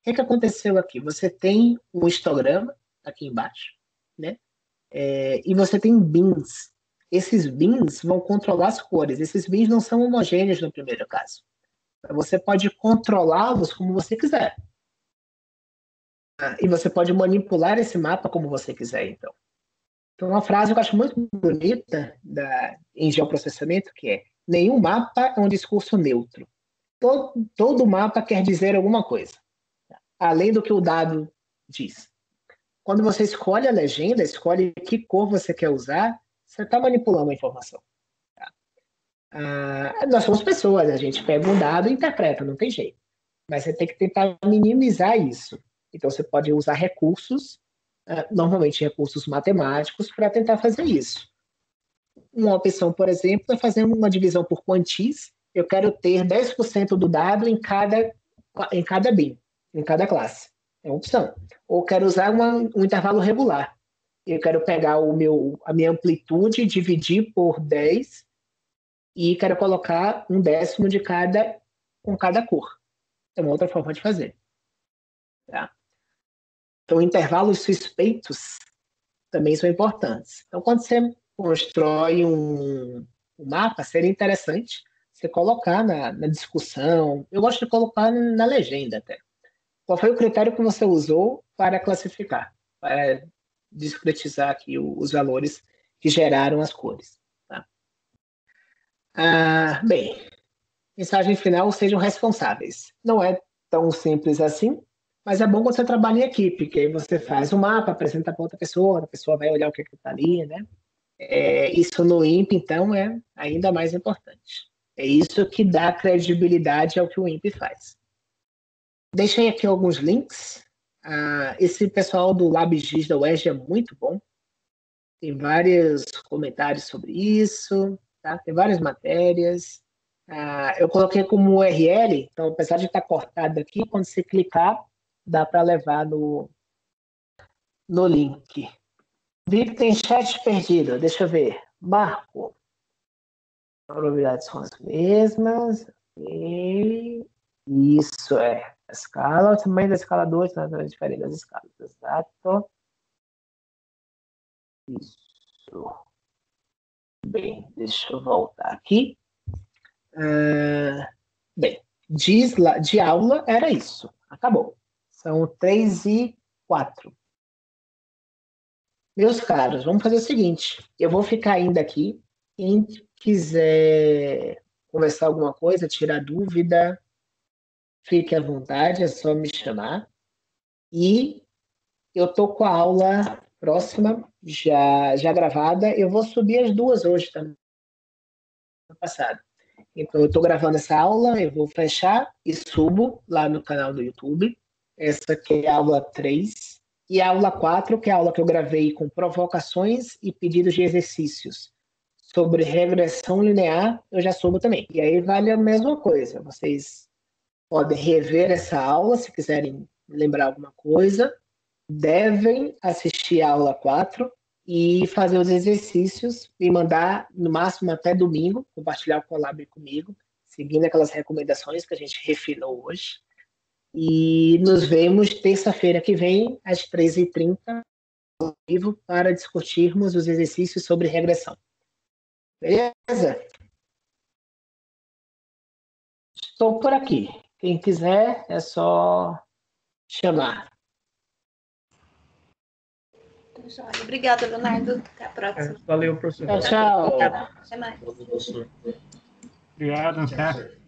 O que aconteceu aqui? Você tem um histograma aqui embaixo, né? E você tem bins. Esses bins vão controlar as cores. Esses bins não são homogêneos no primeiro caso. Você pode controlá-los como você quiser. E você pode manipular esse mapa como você quiser, então. Então, uma frase que eu acho muito bonita em geoprocessamento, que é: nenhum mapa é um discurso neutro. Todo mapa quer dizer alguma coisa, além do que o dado diz. Quando você escolhe a legenda, escolhe que cor você quer usar, você está manipulando a informação. Nós somos pessoas, a gente pega um dado e interpreta, não tem jeito. Mas você tem que tentar minimizar isso. Então, você pode usar recursos, normalmente recursos matemáticos, para tentar fazer isso. Uma opção, por exemplo, é fazer uma divisão por quantis. Eu quero ter 10% do dado em cada bin, em cada classe. É uma opção. Ou quero usar um intervalo regular. Eu quero pegar a minha amplitude, dividir por 10 e quero colocar 1/10 com cada cor. É uma outra forma de fazer. Tá? Então, intervalos suspeitos também são importantes. Então, quando você constrói um mapa, seria interessante você colocar na discussão. Eu gosto de colocar na legenda até. Qual foi o critério que você usou para classificar, para discretizar aqui os valores que geraram as cores. Tá? Bem, mensagem final, sejam responsáveis. Não é tão simples assim, mas é bom quando você trabalha em equipe, que aí você faz um mapa, apresenta para outra pessoa, a pessoa vai olhar o que está ali, né? Isso no INPE, então, é ainda mais importante. É isso que dá credibilidade ao que o INPE faz. Deixei aqui alguns links. Esse pessoal do LabGIS da UERJ é muito bom. Tem vários comentários sobre isso, tá? Tem várias matérias. Eu coloquei como URL, então, apesar de estar cortado aqui, quando você clicar, dá para levar no link. Vi que tem chat perdido. Deixa eu ver. Marco. Probabilidades são as mesmas. E isso é. A escala, o tamanho da escala 2 não é diferente das escalas. Exato. Isso. Bem, deixa eu voltar aqui. Bem, de aula era isso. Acabou. São 3:04. Meus caros, vamos fazer o seguinte. Eu vou ficar ainda aqui. Quem quiser conversar alguma coisa, tirar dúvida, fique à vontade, é só me chamar. E eu estou com a aula próxima, já gravada. Eu vou subir as 2 hoje também, no passado. Então, eu estou gravando essa aula, eu vou fechar e subo lá no canal do YouTube. Essa aqui é a aula 3. E a aula 4, que é a aula que eu gravei com provocações e pedidos de exercícios sobre regressão linear, eu já subo também. E aí vale a mesma coisa. Vocês podem rever essa aula, se quiserem lembrar alguma coisa. Devem assistir a aula 4 e fazer os exercícios e mandar, no máximo, até domingo, compartilhar o Colab comigo, seguindo aquelas recomendações que a gente refinou hoje. E nos vemos terça-feira que vem, às 13h30, ao vivo, para discutirmos os exercícios sobre regressão. Beleza? Estou por aqui. Quem quiser, é só chamar. Obrigada, Leonardo. Até a próxima. Valeu, professor. Tchau, tchau. Até mais. Obrigado, André.